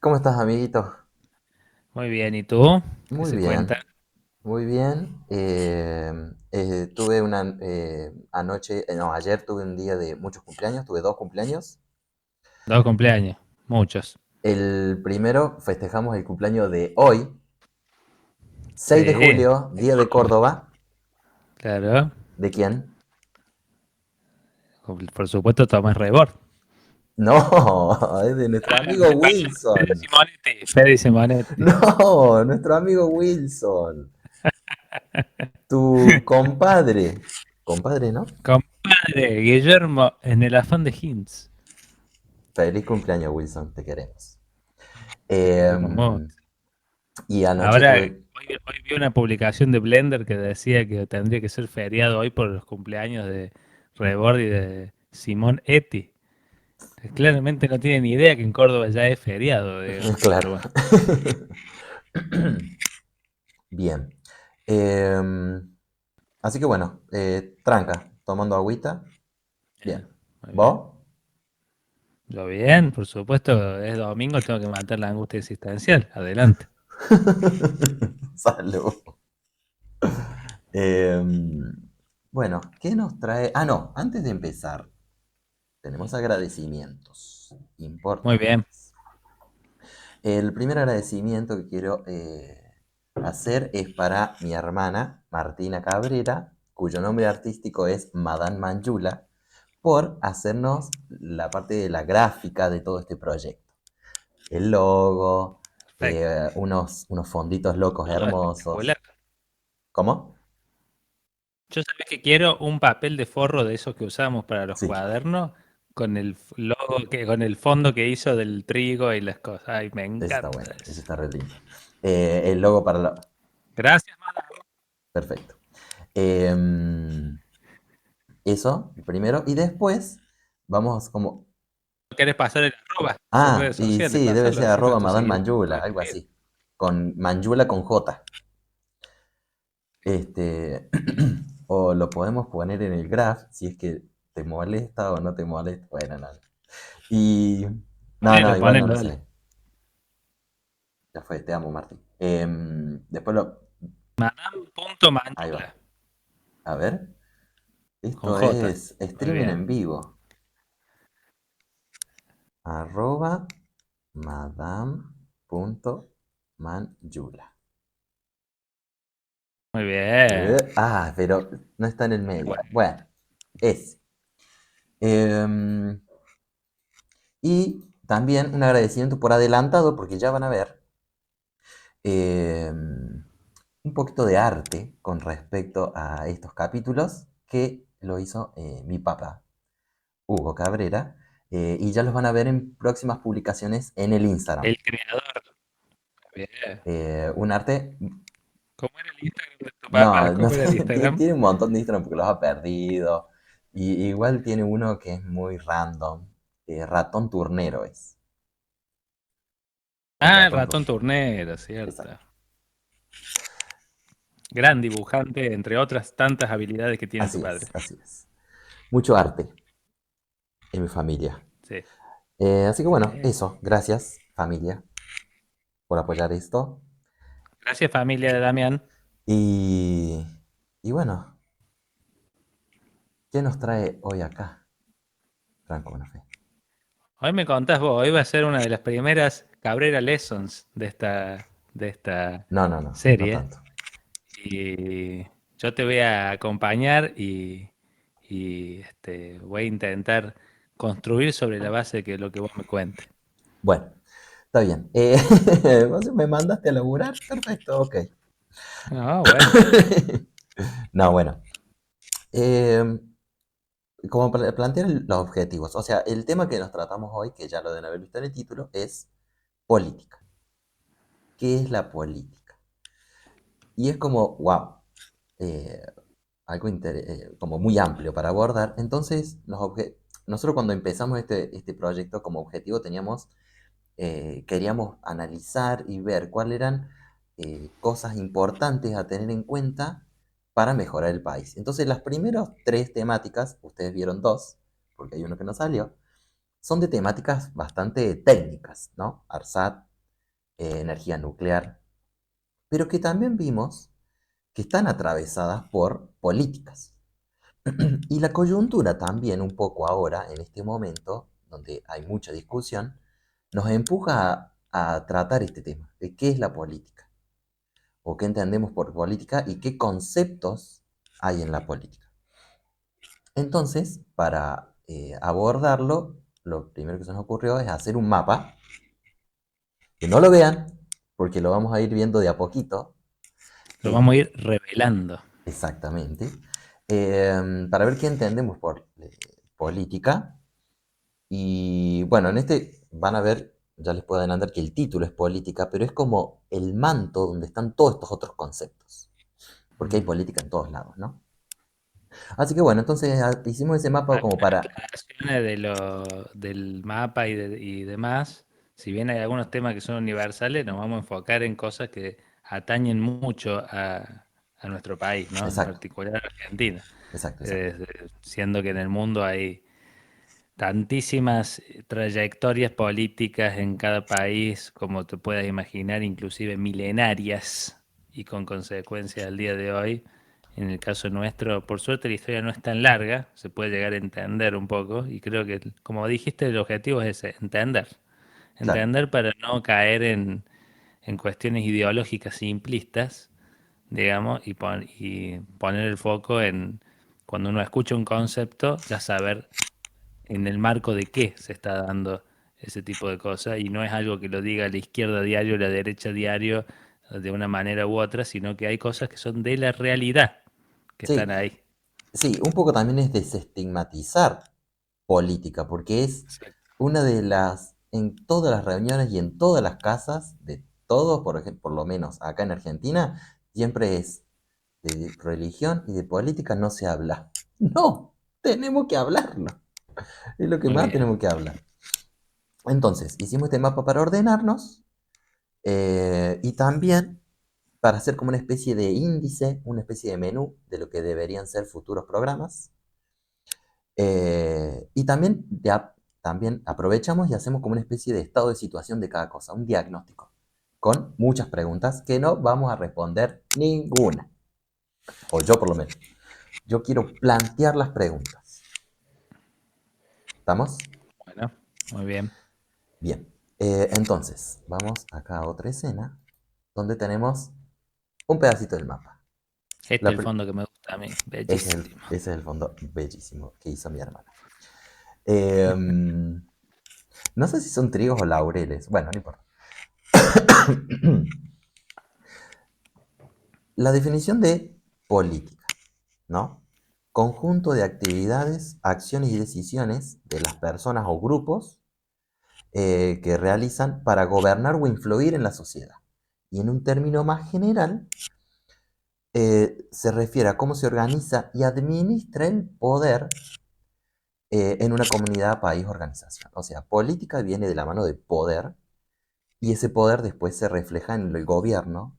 ¿Cómo estás, amiguito? Muy bien, ¿y tú? ¿Qué Muy se cuenta? bien, muy bien. Tuve una anoche, no, ayer tuve un día de muchos cumpleaños, tuve dos cumpleaños. Dos cumpleaños, muchos. El primero festejamos el cumpleaños de hoy, 6 de Sí, julio, en Día de Córdoba. Córdoba. Claro. ¿De quién? Por supuesto, Tomás Rebord. No, es de nuestro Ah, amigo perdón, Fede Wilson. Simonetti. Fede Simonetti. No, nuestro amigo Wilson. Tu compadre. Compadre, ¿no? Compadre, Guillermo, en el afán de Hints. Feliz cumpleaños, Wilson, te queremos. Te queremos mucho. Em, y anoche Ahora, tuve. hoy vi una publicación de Blender que decía que tendría que ser feriado hoy por los cumpleaños de Rebord y de Simón Eti. Claramente no tiene ni idea que en Córdoba ya es feriado, digamos. Claro. Pero bueno, Bien. Em, Así que bueno, tranca, tomando agüita. bien, Bien. muy bien. ¿Vos? Yo bien, por supuesto, es domingo, tengo que matar la angustia existencial. Adelante. Salud. Em, bueno, ¿qué nos trae? Ah, no, antes de empezar, tenemos agradecimientos Muy bien. importantes. El primer agradecimiento que quiero hacer es para mi hermana Martina Cabrera, cuyo nombre artístico es Madame Manjula, por hacernos la parte de la gráfica de todo este proyecto. El logo, Perfecto. unos fonditos locos No, hermosos. espectacular. ¿Cómo? Yo sabés que quiero un papel de forro de esos que usamos para los Sí, cuadernos con el logo con el fondo que hizo del trigo y las cosas. Ay, me ese está bueno, encanta ese eso. está re lindo. El logo para la... Gracias, Mara. Perfecto. Em, Eso, primero. Y después vamos como... ¿Querés pasar el arroba? Sus Ah, redes y sociales, sí, debe pasarlo, ser decirlo a arroba tus Madame seguidores. Manjula, algo así. Con Manjula con J. Este, o lo podemos poner en el graph si es que te molesta o no te molesta. Bueno, no. Y no, no, Ponelo, igual no ponelo, lo dale. sé. Ya fue, te amo, Martín. Después lo. Ahí va. Madame.manchula, A ver. con Esto J. es Muy streaming bien. en vivo. Arroba madame.manjula. Muy bien. Pero no está en el medio. Bueno, Bueno, es. Em, y también un agradecimiento por adelantado, porque ya van a ver un poquito de arte con respecto a estos capítulos que lo hizo mi papá, Hugo Cabrera, y ya los van a ver en próximas publicaciones en el Instagram. el creador. Bien. Un arte, ¿Cómo era el Instagram de tu papá? no, no ¿Cómo era el sé, Instagram? tiene un montón de Instagram porque los ha perdido. Y igual tiene uno que es muy random, ratón turnero es, el Ah, el ratón ratón turnero. turnero, cierto. Exacto. Gran dibujante, entre otras tantas habilidades que tiene tu Así padre. es, así es. Mucho arte en mi familia. Sí. Así que bueno, Bien. eso. Gracias, familia, por apoyar esto. Gracias, familia de Damián. Y, y bueno, ¿qué nos trae hoy acá, Franco Bonafé? Hoy me contás vos, hoy va a ser una de las primeras Cabrera Lessons de esta No, no, no, no serie. tanto. Y yo te voy a acompañar y voy a intentar construir sobre la base de que lo que vos me cuentes. Bueno, está bien. ¿Vos me mandaste a laburar? Perfecto, ok. Ah, bueno. No, bueno. Eh, Como plantear los objetivos. O sea, el tema que nos tratamos hoy, que ya lo deben haber visto en el título, es política. ¿Qué es la política? Y es como, wow, eh, algo como muy amplio para abordar. Entonces, nosotros cuando empezamos este proyecto como objetivo teníamos, queríamos analizar y ver cuáles eran cosas importantes a tener en cuenta para mejorar el país. Entonces, las primeras tres temáticas, ustedes vieron dos, porque hay uno que no salió, son de temáticas bastante técnicas, ¿no? ARSAT. energía nuclear, pero que también vimos que están atravesadas por políticas. Y la coyuntura también un poco ahora, en este momento, donde hay mucha discusión, nos empuja a tratar este tema, de qué es la política, o qué entendemos por política y qué conceptos hay en la política. Entonces, para abordarlo, lo primero que se nos ocurrió es hacer un mapa, que no lo vean, porque lo vamos a ir viendo de a poquito, Lo eh, vamos a ir revelando. exactamente, para ver qué entendemos por política. Y bueno, en este van a ver, ya les puedo adelantar que el título es política, pero es como el manto donde están todos estos otros conceptos, porque hay Mm. política en todos lados, ¿no? Así que bueno, entonces hicimos ese mapa como Algunas para... aclaraciones del mapa y demás, si bien hay algunos temas que son universales, nos vamos a enfocar en cosas que atañen mucho a nuestro país, ¿no? En Exacto, particular a Argentina. exacto, exacto. Siendo que en el mundo hay tantísimas trayectorias políticas en cada país, como te puedas imaginar, inclusive milenarias y con consecuencias al día de hoy. En el caso nuestro, por suerte la historia no es tan larga, se puede llegar a entender un poco y creo que, como dijiste, el objetivo es ese, entender. Claro, Entender para no caer en cuestiones ideológicas simplistas, digamos, y poner el foco en cuando uno escucha un concepto, ya saber en el marco de qué se está dando ese tipo de cosas y no es algo que lo diga la izquierda diario, la derecha diario, de una manera u otra, sino que hay cosas que son de la realidad, que sí, están ahí. sí, un poco también es desestigmatizar política, porque es Exacto. una de las, en todas las reuniones y en todas las casas de todos, por ejemplo, por lo menos acá en Argentina, siempre es de religión y de política no se habla. No, tenemos que hablarlo. Es lo que Muy más bien. tenemos que hablar. Entonces, hicimos este mapa para ordenarnos y también para hacer como una especie de índice, una especie de menú de lo que deberían ser futuros programas. Y también, también aprovechamos y hacemos como una especie de estado de situación de cada cosa, un diagnóstico, con muchas preguntas que no vamos a responder ninguna, o yo por lo menos. Yo quiero plantear las preguntas. ¿Estamos? Bueno, muy bien. Bien. Entonces, vamos acá a otra escena donde tenemos un pedacito del mapa. Este La es el pri- fondo que me gusta a mí. ese Bellísimo. es el fondo bellísimo que hizo mi hermana. No sé si son trigos o laureles. Bueno, no importa. La definición de política, ¿no? Conjunto de actividades, acciones y decisiones de las personas o grupos que realizan para gobernar o influir en la sociedad. Y en un término más general, se refiere a cómo se organiza y administra el poder en una comunidad, país, organización. O sea, política viene de la mano de poder y ese poder después se refleja en el gobierno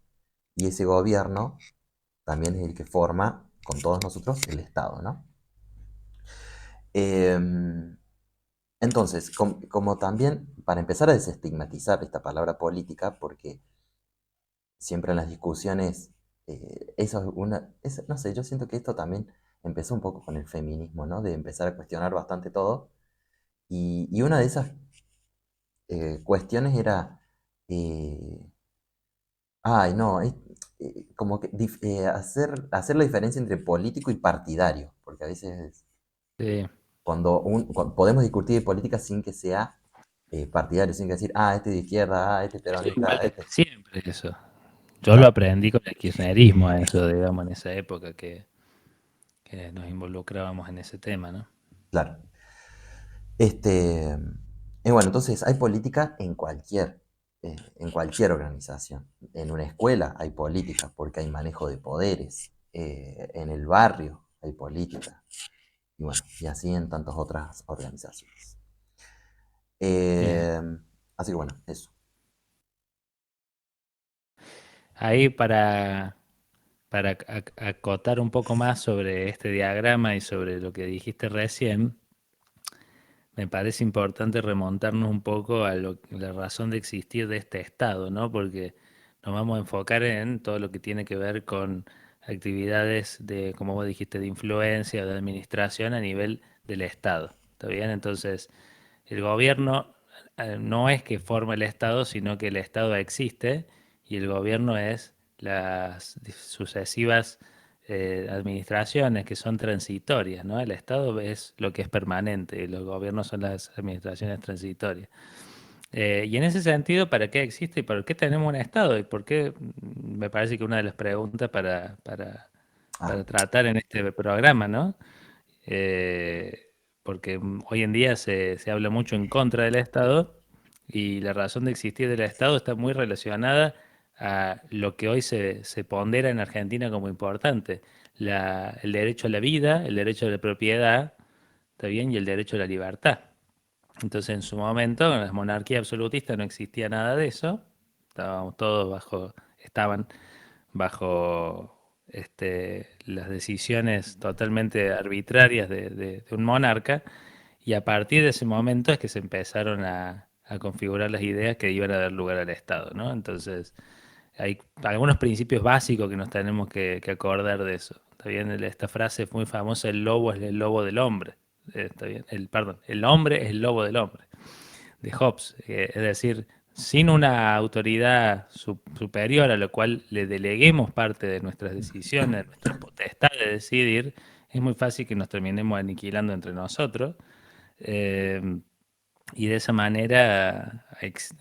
y ese gobierno también es el que forma con todos nosotros el Estado, ¿no? Em, entonces, como también, para empezar a desestigmatizar esta palabra política, porque siempre en las discusiones, eso es no sé, yo siento que esto también empezó un poco con el feminismo, ¿no? De empezar a cuestionar bastante todo. Y una de esas cuestiones era, eh, ay, no, como que hacer la diferencia entre político y partidario, porque a veces Sí. cuando podemos discutir de política sin que sea partidario, sin que decir, ah, este de izquierda, ah, este es Es igual peronista, desde este. siempre eso. Yo lo Claro, aprendí con el kirchnerismo, eso, digamos, en esa época que nos involucrábamos en ese tema, ¿no? claro. Este, bueno, entonces hay política en cualquier organización. En una escuela hay política porque hay manejo de poderes. En el barrio hay política. Y bueno, y así en tantas otras organizaciones. Bien. Eh, Así que bueno, eso. Ahí para acotar un poco más sobre este diagrama y sobre lo que dijiste recién, me parece importante remontarnos un poco a la razón de existir de este Estado, ¿no? Porque nos vamos a enfocar en todo lo que tiene que ver con actividades de, como vos dijiste, de influencia o de administración a nivel del Estado. ¿Está bien? Entonces, el gobierno no es que forma el Estado, sino que el Estado existe y el gobierno es las sucesivas administraciones que son transitorias, ¿no? El Estado es lo que es permanente y los gobiernos son las administraciones transitorias. Y en ese sentido, ¿para qué existe y por qué tenemos un Estado? Y por qué, me parece que una de las preguntas Ah, para tratar en este programa, ¿no? Porque hoy en día se habla mucho en contra del Estado y la razón de existir del Estado está muy relacionada a lo que hoy se pondera en Argentina como importante, el derecho a la vida, el derecho a la propiedad, ¿está bien? Y el derecho a la libertad. Entonces, en su momento, en las monarquías absolutistas no existía nada de eso, estábamos todos estaban bajo las decisiones totalmente arbitrarias de un monarca, y a partir de ese momento es que se empezaron a configurar las ideas que iban a dar lugar al Estado, ¿no? Entonces, hay algunos principios básicos que nos tenemos que acordar de eso. ¿Está bien? Esta frase muy famosa, el lobo es el lobo del hombre. ¿Está bien? Perdón, el hombre es el lobo del hombre de Hobbes, es decir, sin una autoridad superior a la cual le deleguemos parte de nuestras decisiones, nuestra potestad de decidir, es muy fácil que nos terminemos aniquilando entre nosotros. eh, y de esa manera es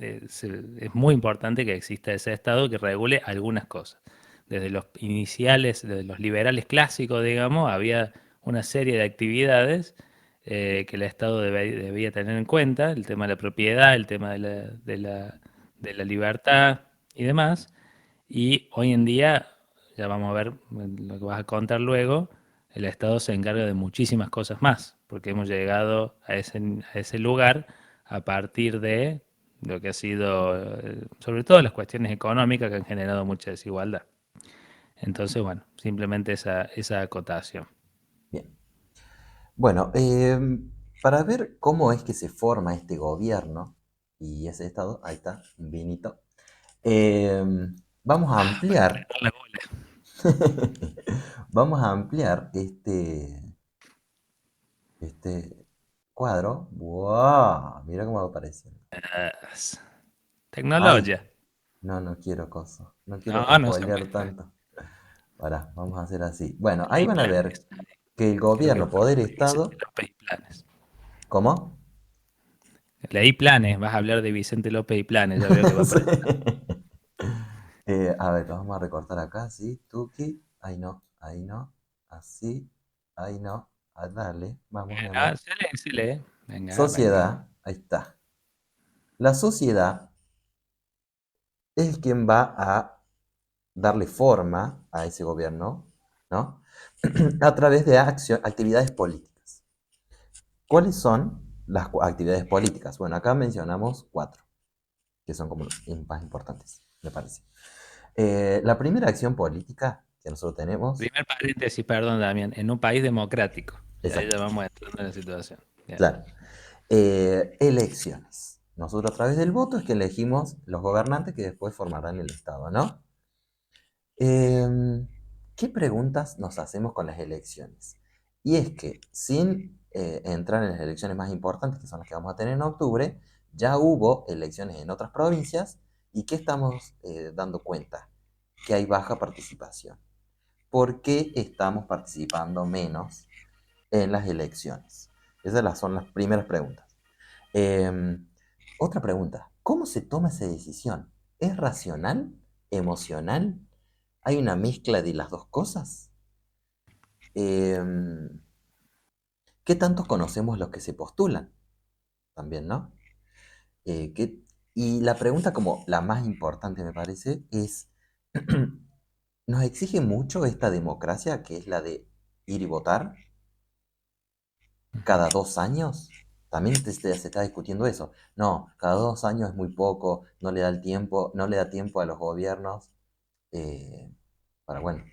muy importante que exista ese Estado que regule algunas cosas. Desde los iniciales, desde los liberales clásicos, digamos, había una serie de actividades que el Estado debía tener en cuenta, el tema de la propiedad, el tema de la libertad y demás. Y hoy en día, ya vamos a ver lo que vas a contar luego, el Estado se encarga de muchísimas cosas más, porque hemos llegado a ese lugar a partir de lo que ha sido, sobre todo las cuestiones económicas que han generado mucha desigualdad. Entonces, bueno, simplemente esa acotación. bien. Bueno, para ver cómo es que se forma este gobierno y ese estado, ahí está, un vinito. Vamos a Para ampliar, entrenar la bola. vamos a ampliar este cuadro. ¡Wow! Mira cómo va apareciendo. Ay, Tecnología. no, no quiero coso. No quiero No, no se spoilear puede. tanto. Pará, vamos a hacer así. Bueno, ahí Ley van a ver planes. que el Quiero que gobierno, poder, Vicente Estado. López y planes. ¿Cómo? Leí planes, vas a hablar de Vicente López y planes, ya veo que va por Sí. ahí. A ver, lo vamos a recortar acá, ¿sí? Tuki. Ahí no. Así. Ahí no. A darle. Vamos, mi Ah, amor. se lee. Venga, venga. Sociedad. Ahí está. La sociedad es quien va a darle forma a ese gobierno, ¿no? A través de actividades políticas. ¿Cuáles son las actividades políticas? Bueno, acá mencionamos cuatro, que son como los más importantes, me parece. La primera acción política que nosotros tenemos, Primer paréntesis, perdón, Damián, en un país democrático. Y ahí ya exacto, vamos entrando en la situación. Bien. claro, elecciones. Nosotros a través del voto es que elegimos los gobernantes que después formarán el Estado, ¿no? ¿Qué preguntas nos hacemos con las elecciones? Y es que sin entrar en las elecciones más importantes, que son las que vamos a tener en octubre, ya hubo elecciones en otras provincias y ¿qué estamos dando cuenta? Que hay baja participación. ¿Por qué estamos participando menos en las elecciones? Esas son las primeras preguntas. Em, Otra pregunta, ¿cómo se toma esa decisión? ¿Es racional? ¿Emocional? ¿Hay una mezcla de las dos cosas? Em, ¿Qué tantos conocemos los que se postulan? También, ¿no? Eh, ¿qué- Y la pregunta como la más importante me parece es, ¿nos exige mucho esta democracia que es la de ir y votar Ujú. cada 2 años? También se está discutiendo eso. No, cada 2 años es muy poco, no le da el tiempo, no le da tiempo a los gobiernos eh, para, bueno,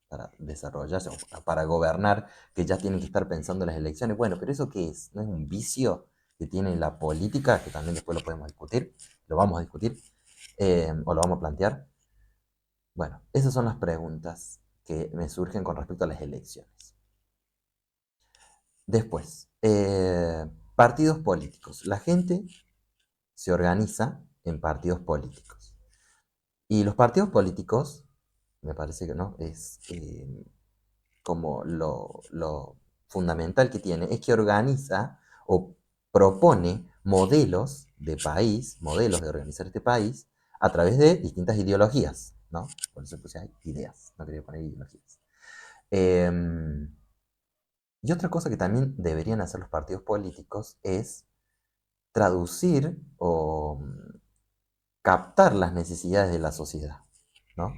para desarrollarse, o para gobernar, que ya tienen que estar pensando en las elecciones. Bueno, pero ¿eso qué es? ¿No es un vicio? que tiene la política, que también después lo podemos discutir, lo vamos a discutir, o lo vamos a plantear. Bueno, esas son las preguntas que me surgen con respecto a las elecciones. Después, partidos políticos. La gente se organiza en partidos políticos. Y los partidos políticos, me parece que no, es como lo fundamental que tiene, es que organiza o propone modelos de país, modelos de organizar este país, a través de distintas ideologías, ¿no? Por eso puse ahí ideas, no quería poner ideologías. Y otra cosa que también deberían hacer los partidos políticos es traducir o captar las necesidades de la sociedad, ¿no?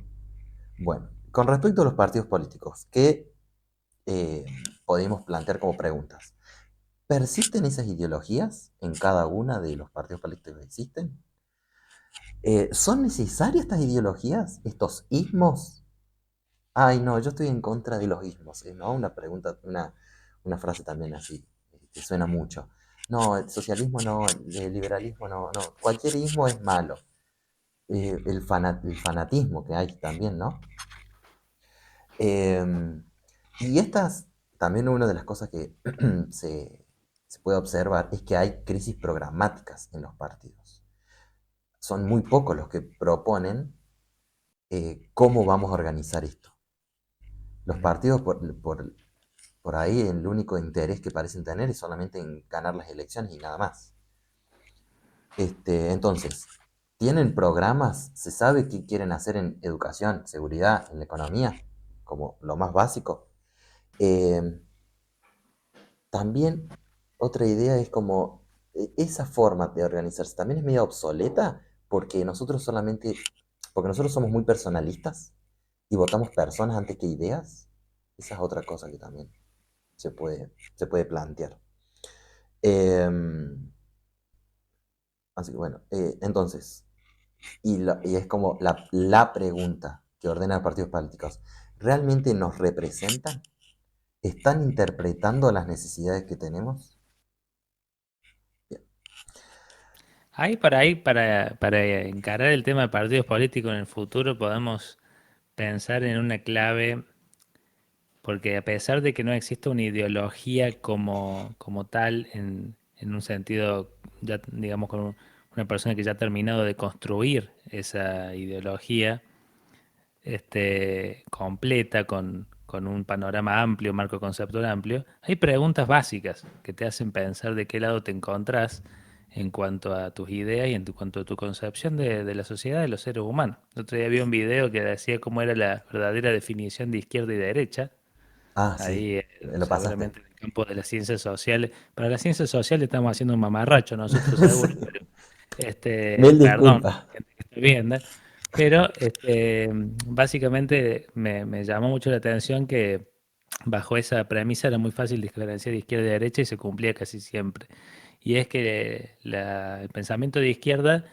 Bueno, con respecto a los partidos políticos, ¿qué eh, podemos plantear como preguntas? ¿Persisten esas ideologías en cada una de los partidos políticos que existen? ¿Son necesarias estas ideologías, estos ismos? Ay, no, yo estoy en contra de los ismos, ¿no? Una pregunta, una frase también así, que suena mucho. No, el socialismo no, el liberalismo no, no, cualquier ismo es malo. El fanatismo que hay también, ¿no? Y estas, también una de las cosas que se puede observar es que hay crisis programáticas en los partidos. Son muy pocos los que proponen cómo vamos a organizar esto. Los partidos, por ahí, el único interés que parecen tener es solamente en ganar las elecciones y nada más. Entonces, ¿tienen programas? ¿Se sabe qué quieren hacer en educación, seguridad, en la economía? Como lo más básico. Eh, También otra idea es como esa forma de organizarse también es medio obsoleta porque nosotros somos muy personalistas y votamos personas antes que ideas. Esa es otra cosa que también se puede plantear. Em, Así que bueno, entonces, y es como la pregunta que ordena a partidos políticos. ¿Realmente nos representan? ¿Están interpretando las necesidades que tenemos? Bien. Ahí, para encarar el tema de partidos políticos en el futuro, podemos pensar en una clave, porque a pesar de que no existe una ideología como tal, en un sentido, ya, digamos, una persona que ya ha terminado de construir esa ideología, completa, con un panorama amplio, marco conceptual amplio, hay preguntas básicas que te hacen pensar de qué lado te encontrás en cuanto a tus ideas y cuanto a tu concepción de la sociedad, de los seres humanos. El otro día vi un video que decía cómo era la verdadera definición de izquierda y derecha. Ah, sí, Ahí, lo pasaste. seguramente en el campo de las ciencias sociales. Para las ciencias sociales estamos haciendo un mamarracho nosotros, seguro, Sí. pero Mil perdón, disculpas. gente que está viendo, pero básicamente me llamó mucho la atención que bajo esa premisa era muy fácil diferenciar izquierda y derecha y se cumplía casi siempre. Y es que el pensamiento de izquierda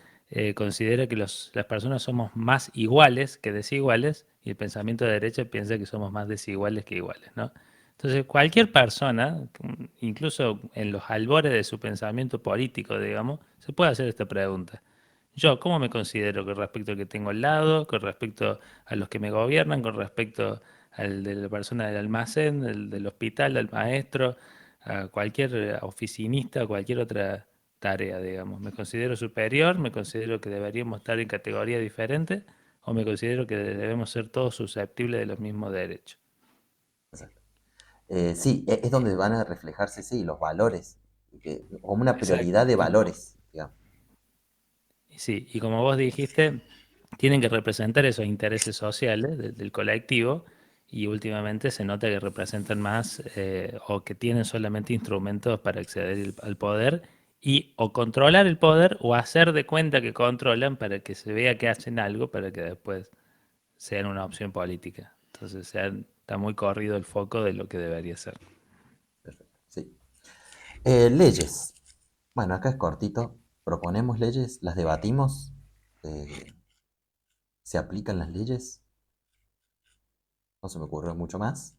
considera que las personas somos más iguales que desiguales y el pensamiento de derecha piensa que somos más desiguales que iguales, ¿no? Entonces, cualquier persona, incluso en los albores de su pensamiento político, digamos, se puede hacer esta pregunta. Yo, ¿cómo me considero con respecto al que tengo al lado, con respecto a los que me gobiernan, con respecto al de la persona del almacén, del hospital, al maestro, a cualquier oficinista, cualquier otra tarea, digamos? ¿Me considero superior? ¿Me considero que deberíamos estar en categorías diferentes? ¿O me considero que debemos ser todos susceptibles de los mismos derechos? Exacto. Sí, es donde van a reflejarse, sí, los valores, como una Exacto. prioridad de valores, digamos. Y sí, y como vos dijiste, tienen que representar esos intereses sociales del colectivo y últimamente se nota que representan más o que tienen solamente instrumentos para acceder al poder y o controlar el poder o hacer de cuenta que controlan para que se vea que hacen algo para que después sean una opción política. Entonces está muy corrido el foco de lo que debería ser. Perfecto, sí. Leyes. Bueno, acá es cortito. Proponemos leyes, las debatimos, eh, se aplican las leyes, no se me ocurrió mucho más.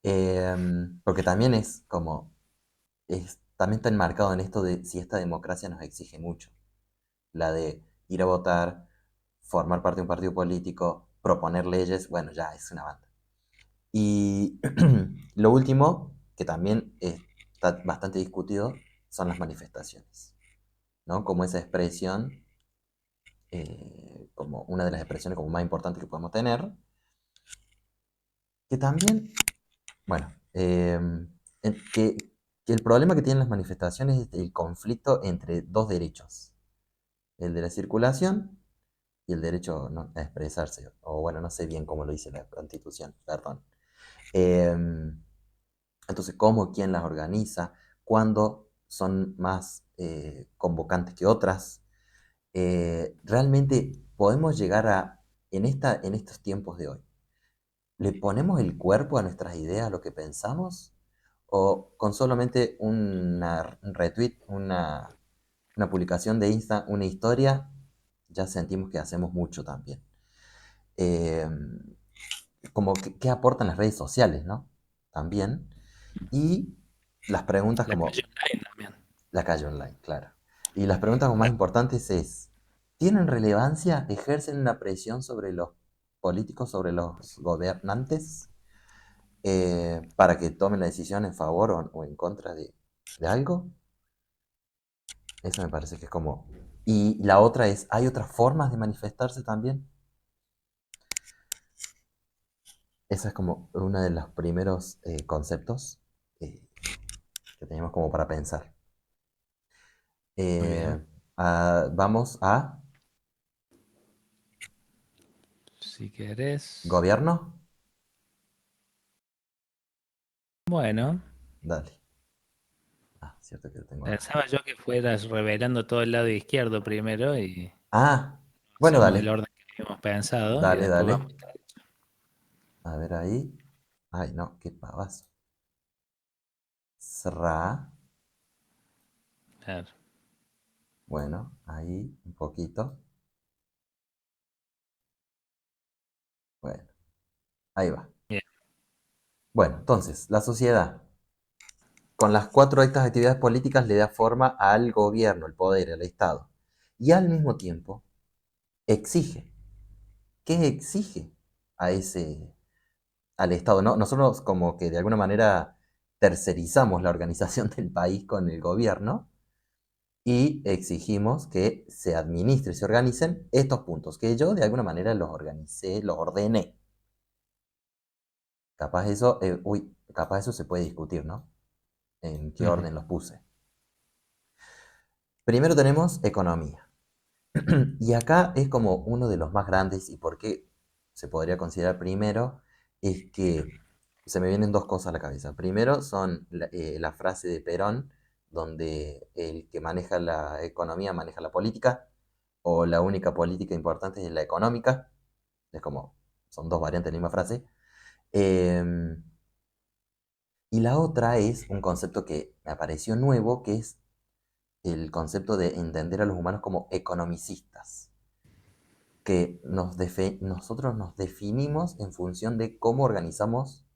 Porque también es como, es también está enmarcado en esto de si esta democracia nos exige mucho. La de ir a votar, formar parte de un partido político, proponer leyes, bueno, ya es una banda. Y lo último, que también está bastante discutido, son las manifestaciones, ¿no? Como esa expresión, como una de las expresiones como más importantes que podemos tener, que también, bueno, que el problema que tienen las manifestaciones es el conflicto entre dos derechos, el de la circulación y el derecho, ¿no?, a expresarse, o bueno, no sé bien cómo lo dice la Constitución, perdón. Em, entonces, ¿cómo, quién las organiza? ¿Cuándo son más convocantes que otras? Realmente podemos llegar a, en estos tiempos de hoy, ¿le ponemos el cuerpo a nuestras ideas, a lo que pensamos? ¿O con solamente un retweet, una publicación de Insta, una historia, ya sentimos que hacemos mucho también? Eh, Como qué aportan las redes sociales, ¿no? También. Y las preguntas La calle como online también. la calle online, claro. Y las preguntas como más importantes es, ¿tienen relevancia? ¿Ejercen una presión sobre los políticos, sobre los gobernantes, para que tomen la decisión en favor o en contra de algo? Eso me parece que es como... Y la otra es, ¿hay otras formas de manifestarse también? Esa es como uno de los primeros conceptos eh, que tenemos como para pensar. Muy bien. Eh, Vamos a Si querés. gobierno. Bueno, Dale. Ah, cierto que lo tengo acá. pensaba yo que fueras revelando todo el lado izquierdo primero y Ah, bueno, hacemos el dale. orden que habíamos pensado y Dale, después dale. vamos. A ver ahí. Ay, no, qué pavazo. Sra. Claro. Bueno, ahí un poquito. Bueno, ahí va. Bien. Bueno, entonces, la sociedad, con las cuatro estas actividades políticas, le da forma al gobierno, el poder, al Estado. Y al mismo tiempo, exige. ¿Qué exige a ese, al Estado? ¿No? Nosotros como que de alguna manera tercerizamos la organización del país con el gobierno y exigimos que se administre, se organicen estos puntos, que yo de alguna manera los organicé, los ordené. Capaz eso, capaz eso se puede discutir, ¿no? En qué Ujú. orden los puse. Primero tenemos economía. Y acá es como uno de los más grandes, y por qué se podría considerar primero, es que se me vienen dos cosas a la cabeza. Primero son la frase de Perón, donde el que maneja la economía maneja la política, o la única política importante es la económica. Es como, son dos variantes de la misma frase. Em, y la otra es un concepto que me apareció nuevo, que es el concepto de entender a los humanos como economicistas, que nosotros nos definimos en función de cómo organizamos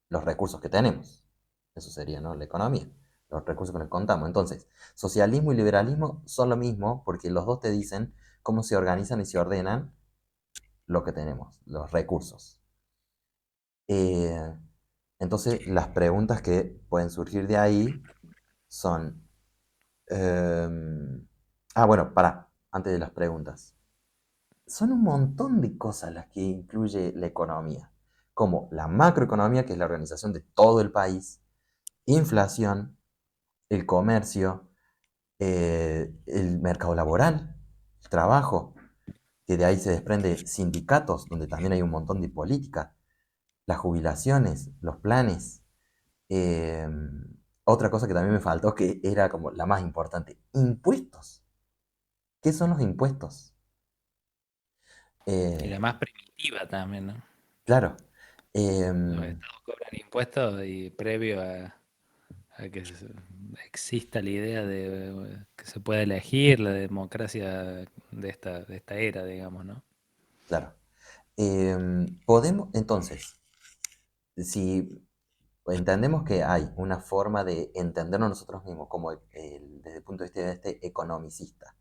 los recursos que tenemos. Eso sería, ¿no?, la economía, los recursos con los que contamos. Entonces, socialismo y liberalismo son lo mismo porque los dos te dicen cómo se organizan y se ordenan lo que tenemos, los recursos. Eh, entonces, las preguntas que pueden surgir de ahí son... bueno, antes de las preguntas. Son un montón de cosas las que incluye la economía, como la macroeconomía, que es la organización de todo el país, inflación, el comercio, el mercado laboral, el trabajo, que de ahí se desprende sindicatos, donde también hay un montón de política, las jubilaciones, los planes. eh, Otra cosa que también me faltó, que era como la más importante, impuestos. ¿Qué son los impuestos? Y la Eh, más primitiva también, ¿no? claro. Los em, estados cobran impuestos y previo a que exista la idea de que se pueda elegir la democracia de esta era, digamos, ¿no? claro. Podemos, entonces, si entendemos que hay una forma de entendernos nosotros mismos como desde el punto de vista de este economicista,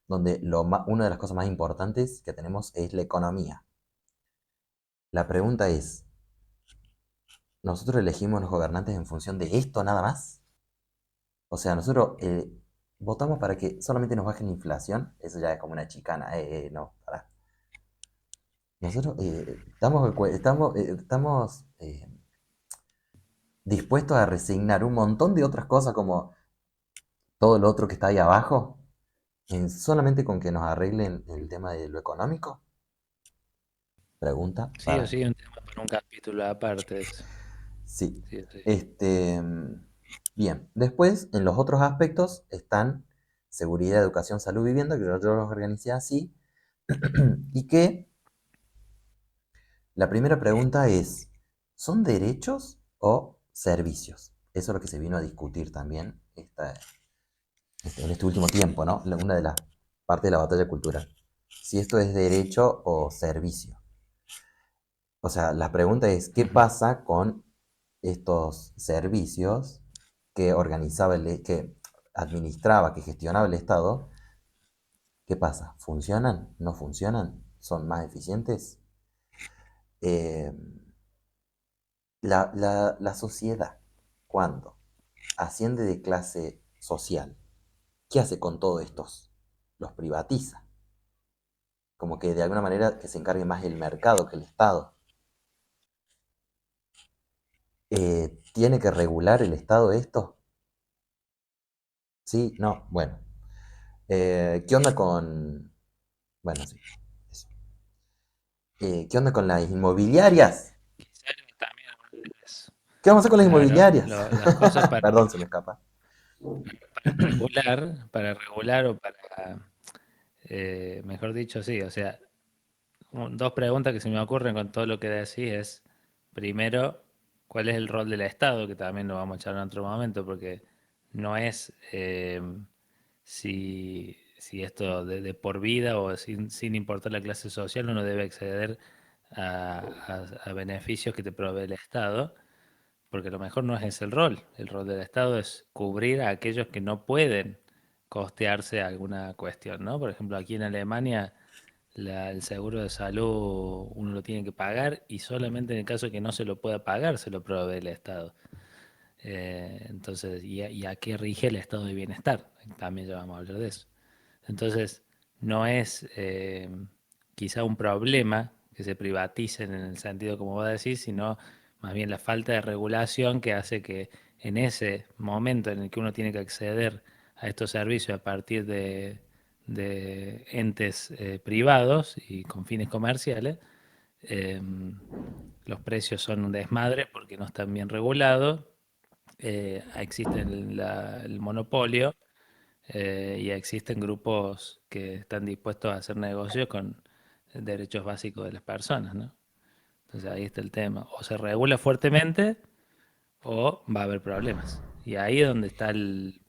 donde una de las cosas más importantes que tenemos es la economía. La pregunta es, ¿nosotros elegimos los gobernantes en función de esto nada más? O sea, nosotros votamos para que solamente nos baje la inflación, eso ya es como una chicana, no, pará. Nosotros estamos dispuestos a resignar un montón de otras cosas como todo lo otro que está ahí abajo, solamente con que nos arreglen el tema de lo económico. Pregunta Sí o para mí. sí, un tema para un capítulo aparte eso. Sí. Sí o sí. Este, bien. Después, en los otros aspectos están seguridad, educación, salud, vivienda, que yo los organicé así. Y que la primera pregunta es, ¿son derechos o servicios? Eso es lo que se vino a discutir también en este último tiempo, ¿no? Una de las partes de la batalla cultural. Si esto es derecho o servicio. O sea, la pregunta es, ¿qué Ujú. pasa con estos servicios que organizaba, que administraba, que gestionaba el Estado? ¿Qué pasa? ¿Funcionan? ¿No funcionan? ¿Son más eficientes? Eh, la sociedad, cuando asciende de clase social, ¿qué hace con todos estos? Los privatiza. Como que de alguna manera que se encargue más el mercado que el Estado. ¿Tiene que regular el Estado esto? Sí, no, bueno. ¿Qué onda con... Bueno, sí, eso. ¿Qué onda con las inmobiliarias? Quizá también es, ¿Qué vamos a hacer con las claro, inmobiliarias? las cosas Perdón, se me escapa. para regular o para, mejor dicho, sí, o sea, dos preguntas que se me ocurren con todo lo que decís es, primero, ¿cuál es el rol del Estado? Que también lo vamos a echar en otro momento, porque no es si esto de por vida o sin importar la clase social uno debe acceder a beneficios que te provee el Estado, porque a lo mejor no es ese el rol. El rol del Estado es cubrir a aquellos que no pueden costearse alguna cuestión, ¿no? Por ejemplo, aquí en Alemania el seguro de salud uno lo tiene que pagar y solamente en el caso de que no se lo pueda pagar se lo provee el Estado. Entonces, y a qué rige el estado de bienestar? También ya vamos a hablar de eso. Entonces, no es quizá un problema que se privaticen en el sentido como vos decís, sino más bien la falta de regulación que hace que en ese momento en el que uno tiene que acceder a estos servicios a partir de entes privados y con fines comerciales, eh, los precios son un desmadre porque no están bien regulados, existe el monopolio y existen grupos que están dispuestos a hacer negocios con derechos básicos de las personas, ¿no? Entonces ahí está el tema. O se regula fuertemente o va a haber problemas. Y ahí es donde está el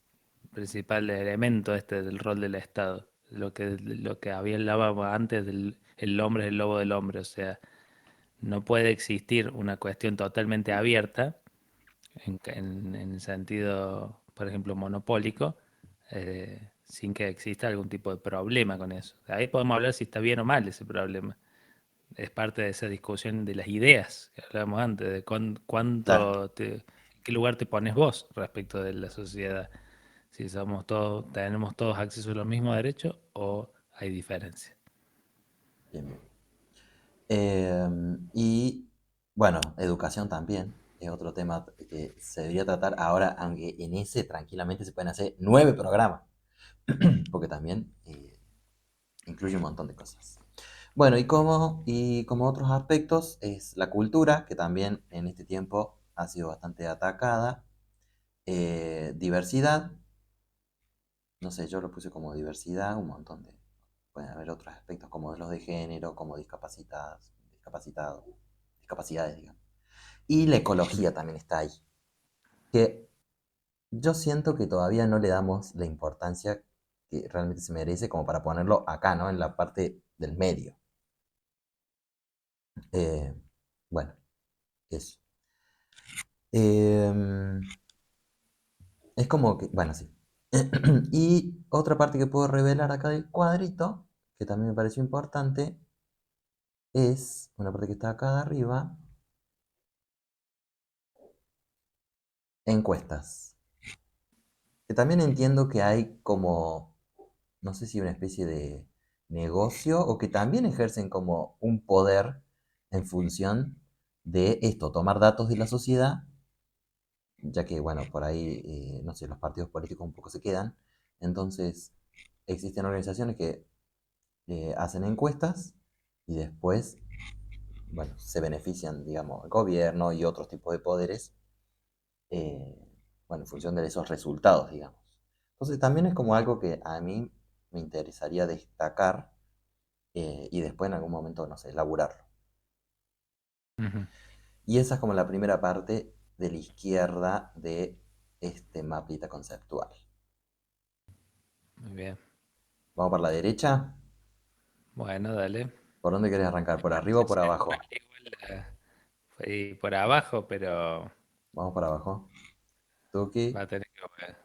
principal elemento este del rol del Estado. Lo que había hablado antes del el hombre es el lobo del hombre. O sea, no puede existir una cuestión totalmente abierta en el sentido, por ejemplo, monopólico, sin que exista algún tipo de problema con eso. Ahí podemos hablar si está bien o mal ese problema. Es parte de esa discusión de las ideas que hablábamos antes, de Claro, en qué lugar te pones vos respecto de la sociedad. Si somos todos, tenemos todos acceso a los mismos derechos o hay diferencias. bien, bien. Y bueno, educación también es otro tema que se debería tratar ahora, aunque en ese tranquilamente se pueden hacer 9 programas, porque también incluye un montón de cosas. Bueno, y como otros aspectos es la cultura, que también en este tiempo ha sido bastante atacada. Diversidad, no sé, yo lo puse como diversidad, un montón de... Pueden haber otros aspectos como los de género, como discapacidades, digamos. Y la ecología también está ahí, que yo siento que todavía no le damos la importancia que realmente se merece como para ponerlo acá, ¿no? En la parte del medio. Eh, bueno, eso. Em, es como que, bueno, sí. Y otra parte que puedo revelar acá del cuadrito, que también me pareció importante, es una parte que está acá arriba, encuestas. Que también entiendo que hay como, no sé si una especie de negocio o que también ejercen como un poder en función de esto, tomar datos de la sociedad, ya que, bueno, por ahí, no sé, los partidos políticos un poco se quedan. Entonces, existen organizaciones que hacen encuestas y después, bueno, se benefician, digamos, el gobierno y otros tipos de poderes, eh, bueno, en función de esos resultados, digamos. Entonces también es como algo que a mí me interesaría destacar y después en algún momento, no sé, elaborarlo. Ujú. Y esa es como la primera parte de la izquierda de este mapita conceptual. Muy bien. Vamos por la derecha. Bueno, dale. ¿Por dónde querés arrancar? ¿Por arriba o por Igual, abajo? fue por abajo, pero Vamos por abajo. Tuki. va a tener que ver.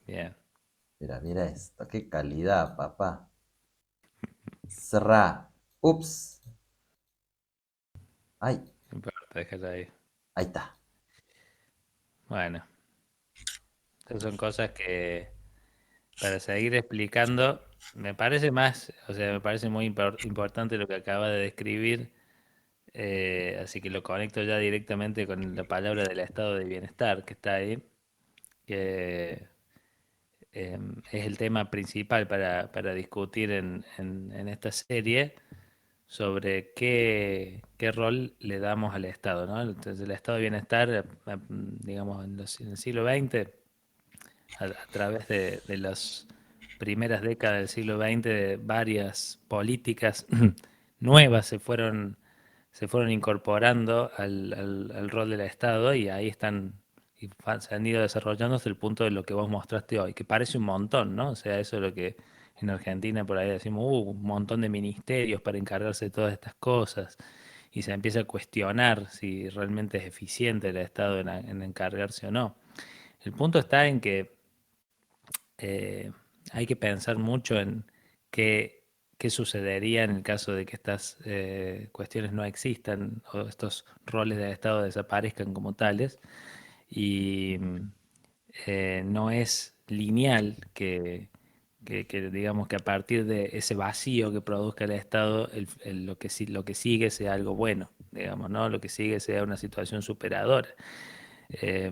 Bien, Mira, mira esto. Qué calidad, papá. Cerrá. Ups. Ay, no importa, déjalo ahí. ahí está. Bueno, estas son cosas que para seguir explicando, me parece más, o sea, me parece muy importante lo que acaba de describir, así que lo conecto ya directamente con la palabra del estado de bienestar que está ahí, que es el tema principal para discutir en esta serie sobre qué rol le damos al Estado, ¿no? Entonces, el estado de bienestar, digamos, en el siglo XX, a través de las primeras décadas del siglo XX, varias políticas nuevas se fueron incorporando al rol del Estado y ahí están, y se han ido desarrollando hasta el punto de lo que vos mostraste hoy, que parece un montón, ¿no? O sea, eso es lo que en Argentina por ahí decimos, un montón de ministerios para encargarse de todas estas cosas. Y se empieza a cuestionar si realmente es eficiente el Estado en encargarse o no. El punto está en que eh, hay que pensar mucho en qué sucedería en el caso de que estas cuestiones no existan o estos roles del Estado desaparezcan como tales. Y no es lineal digamos que a partir de ese vacío que produzca el Estado, lo que sigue sea algo bueno, digamos, ¿no? Lo que sigue sea una situación superadora. Eh,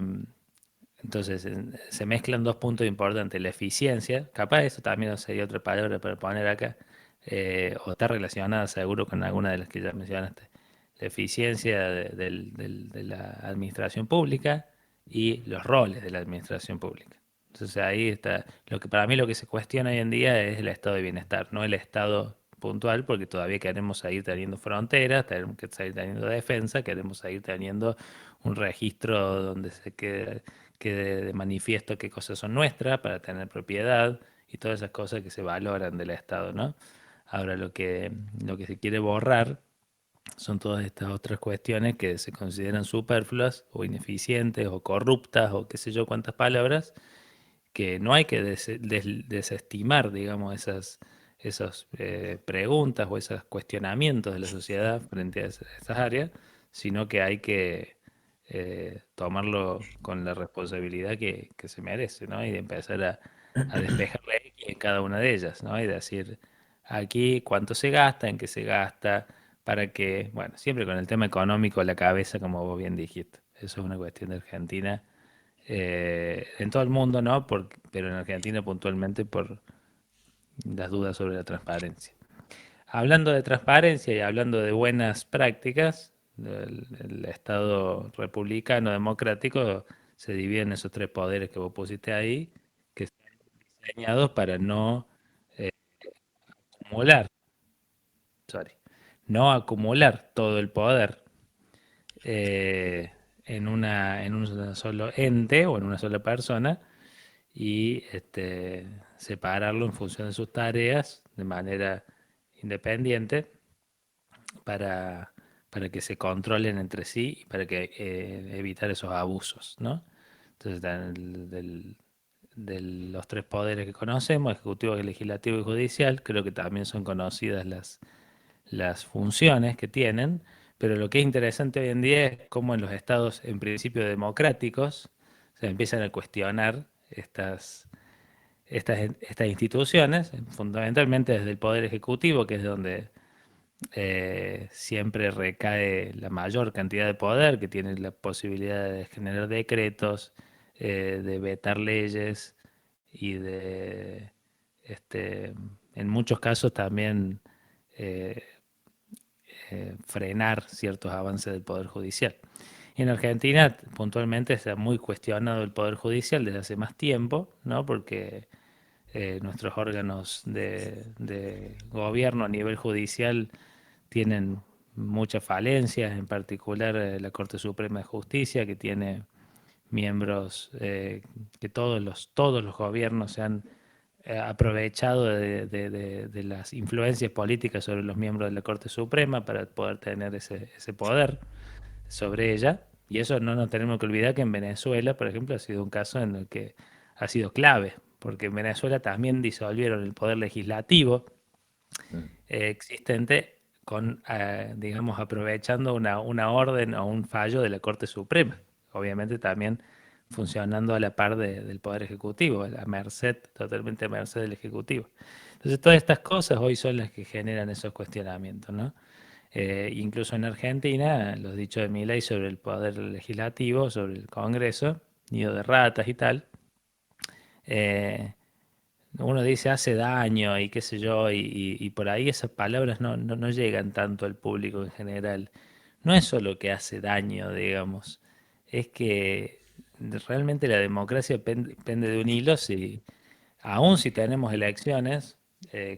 entonces, se mezclan dos puntos importantes, la eficiencia, capaz eso también sería otra palabra para poner acá, o está relacionada seguro con alguna de las que ya mencionaste, la eficiencia de la administración pública y los roles de la administración pública. Entonces ahí está, lo que para mí lo que se cuestiona hoy en día es el estado de bienestar, no el estado puntual, porque todavía queremos seguir teniendo fronteras, tenemos que seguir teniendo defensa, queremos seguir teniendo un registro donde quede de manifiesto qué cosas son nuestras para tener propiedad y todas esas cosas que se valoran del Estado, ¿no? Ahora lo que se quiere borrar son todas estas otras cuestiones que se consideran superfluas o ineficientes o corruptas o qué sé yo cuántas palabras, que no hay que desestimar, digamos, esas preguntas o esos cuestionamientos de la sociedad frente a esas áreas, sino que hay que tomarlo con la responsabilidad que se merece, ¿no? Y de empezar a despejar la X en cada una de ellas, ¿no? Y decir, aquí cuánto se gasta, en qué se gasta, para que, bueno, siempre con el tema económico a la cabeza, como vos bien dijiste. Eso es una cuestión de Argentina en todo el mundo, ¿no? Pero en Argentina puntualmente por las dudas sobre la transparencia. Hablando de transparencia y hablando de buenas prácticas, el Estado republicano democrático se divide en esos tres poderes que vos pusiste ahí, que están diseñados para no acumular, sorry, no acumular todo el poder eh, en un solo ente o en una sola persona, y separarlo en función de sus tareas de manera independiente para, para que se controlen entre sí y para que evitar esos abusos, ¿no? Entonces, de los tres poderes que conocemos, ejecutivo, legislativo y judicial, creo que también son conocidas las funciones que tienen, pero lo que es interesante hoy en día es cómo en los estados, en principio democráticos, se empiezan a cuestionar estas instituciones, fundamentalmente desde el Poder Ejecutivo, que es donde siempre recae la mayor cantidad de poder, que tiene la posibilidad de generar decretos, de vetar leyes y de, este, en muchos casos también eh, frenar ciertos avances del Poder Judicial. Y en Argentina, puntualmente, está muy cuestionado el Poder Judicial desde hace más tiempo, ¿no? Porque nuestros órganos de gobierno a nivel judicial tienen muchas falencias, en particular la Corte Suprema de Justicia, que tiene miembros que todos los gobiernos se han aprovechado de las influencias políticas sobre los miembros de la Corte Suprema para poder tener ese poder sobre ella. Y eso no nos tenemos que olvidar que en Venezuela, por ejemplo, ha sido un caso en el que ha sido clave, porque en Venezuela también disolvieron el poder legislativo Mm. existente digamos, aprovechando una orden o un fallo de la Corte Suprema. Obviamente también funcionando a la par del Poder Ejecutivo, a merced, totalmente a merced del Ejecutivo. Entonces, todas estas cosas hoy son las que generan esos cuestionamientos, ¿no? Incluso en Argentina, los dichos de Milei sobre el Poder Legislativo, sobre el Congreso, nido de ratas y tal, eh, uno dice hace daño y qué sé yo, y por ahí esas palabras no llegan tanto al público en general. No es solo que hace daño, digamos, es que realmente la democracia pende de un hilo si, aún si tenemos elecciones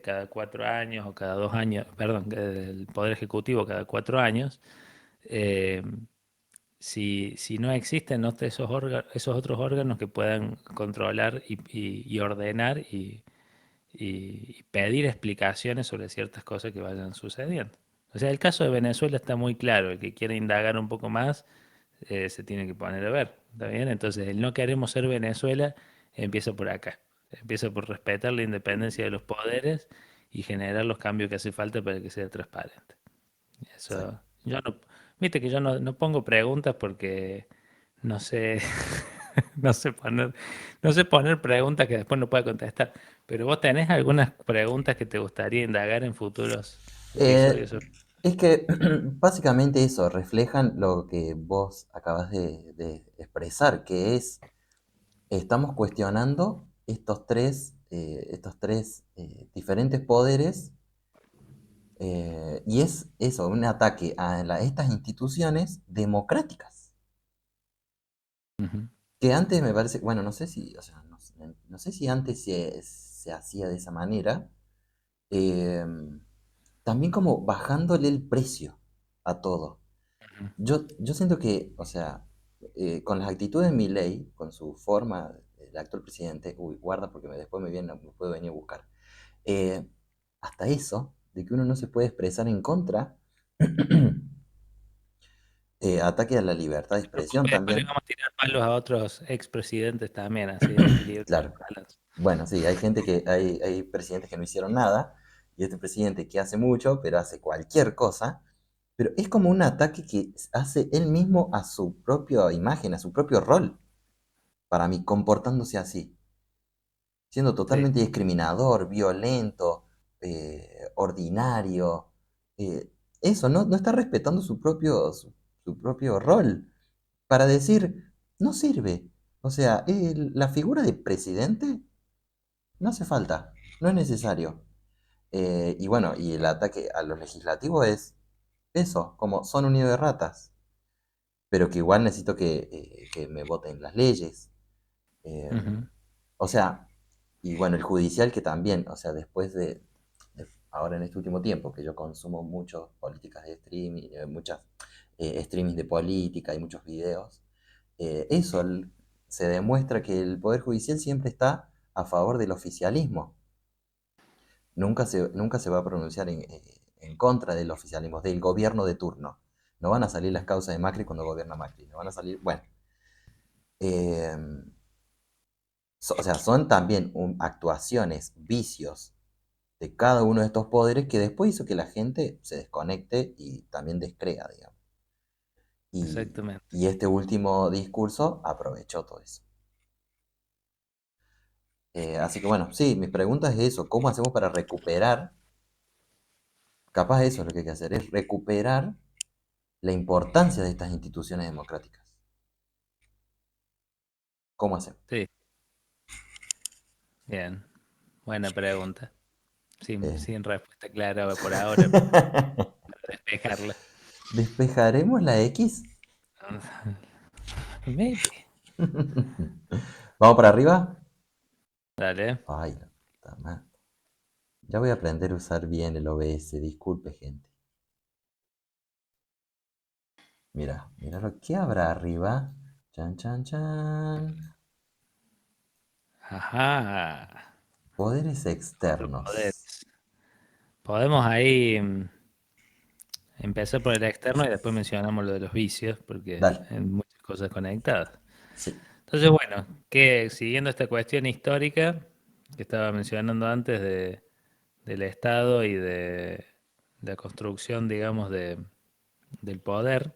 cada 4 años o cada 2 años, perdón, el Poder Ejecutivo cada 4 años, eh, si no existen, ¿no?, esos otros órganos que puedan controlar y ordenar y pedir explicaciones sobre ciertas cosas que vayan sucediendo. O sea, el caso de Venezuela está muy claro. El que quiera indagar un poco más se tiene que poner a ver. ¿Está bien? Entonces, el no queremos ser Venezuela empieza por acá. Empieza por respetar la independencia de los poderes y generar los cambios que hace falta para que sea transparente. Sí. Eso, yo no, viste que yo no pongo preguntas porque no sé, no sé poner, no sé poner preguntas que después no pueda contestar. Pero vos tenés algunas preguntas que te gustaría indagar en futuros Eh, episodios. es que básicamente eso reflejan lo que vos acabas de expresar, que es, estamos cuestionando estos tres diferentes poderes, y es eso, un ataque a estas instituciones democráticas, Ujú, que antes me parece, bueno, no sé si, o sea, no sé si antes se hacía de esa manera, eh, también como bajándole el precio a todo. ujú, Yo siento que, o sea, con las actitudes de Milei, con su forma, el actual presidente, uy, guarda porque después me puede venir a buscar. eh, Hasta eso, de que uno no se puede expresar en contra, ataque a la libertad de No te expresión preocupes, después le también, vamos a tirar palos a otros expresidentes también, así equilibra claro. la balanza. Bueno, sí, hay presidentes que no hicieron nada, y este presidente que hace mucho, pero hace cualquier cosa, pero es como un ataque que hace él mismo a su propia imagen, a su propio rol, para mí, comportándose así, siendo Sí. totalmente discriminador, violento, ordinario. Eso, no está respetando su propio rol para decir, no sirve. O sea, la figura de presidente no hace falta, no es necesario. Y bueno, y el ataque a los legislativos es eso, como son un nido de ratas, pero que igual necesito que me voten las leyes. Eh, Ujú, o sea, y bueno, el judicial que también, o sea, después ahora en este último tiempo, que yo consumo muchas políticas de streaming, muchas streamings de política y muchos videos, eso se demuestra que el Poder Judicial siempre está a favor del oficialismo. Nunca se va a pronunciar en contra del oficialismo, del gobierno de turno. no van a salir las causas de Macri cuando gobierna Macri, no van a salir, bueno, eh, o sea, son también actuaciones, vicios de cada uno de estos poderes que después hizo que la gente se desconecte y también descrea, digamos. Exactamente. Y este último discurso aprovechó todo eso. Así que bueno, sí, mi pregunta es eso, ¿cómo hacemos para recuperar? Capaz eso es lo que hay que hacer, es recuperar la importancia de estas instituciones democráticas. ¿Cómo hacemos? Sí, bien. Buena pregunta. Eh, Sin respuesta clara por ahora, para despejarla. ¿Despejaremos la X? Maybe. ¿Vamos para arriba? Dale. Ay, la puta madre. Ya voy a aprender a usar bien el OBS, disculpe gente. Mira, mira lo que habrá arriba. Chan, chan, chan. Ajá. Poderes Otro externos. poder. Podemos ahí empezar por el externo y después mencionamos lo de los vicios, porque Dale. hay muchas cosas conectadas. Sí, Entonces, bueno, que siguiendo esta cuestión histórica que estaba mencionando antes del Estado y de la construcción, digamos, del poder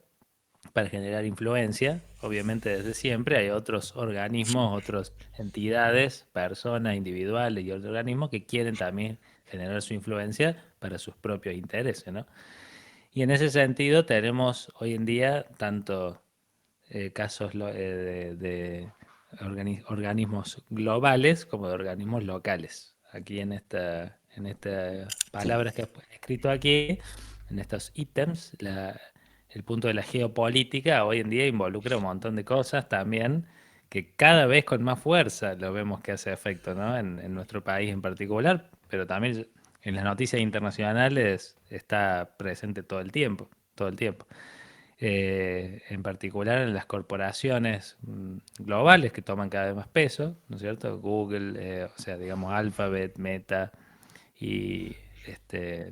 para generar influencia, obviamente desde siempre hay otros organismos, otras entidades, personas individuales y otros organismos que quieren también generar su influencia para sus propios intereses, ¿no? Y en ese sentido tenemos hoy en día tanto casos de organismos globales como de organismos locales. Aquí en estas sí. palabras que he escrito aquí, en estos ítems, el punto de la geopolítica hoy en día involucra un montón de cosas también que cada vez con más fuerza lo vemos que hace efecto, ¿no? En nuestro país en particular, pero también en las noticias internacionales está presente todo el tiempo, todo el tiempo. En particular en las corporaciones globales que toman cada vez más peso, ¿no es cierto? Google, o sea, digamos Alphabet, Meta y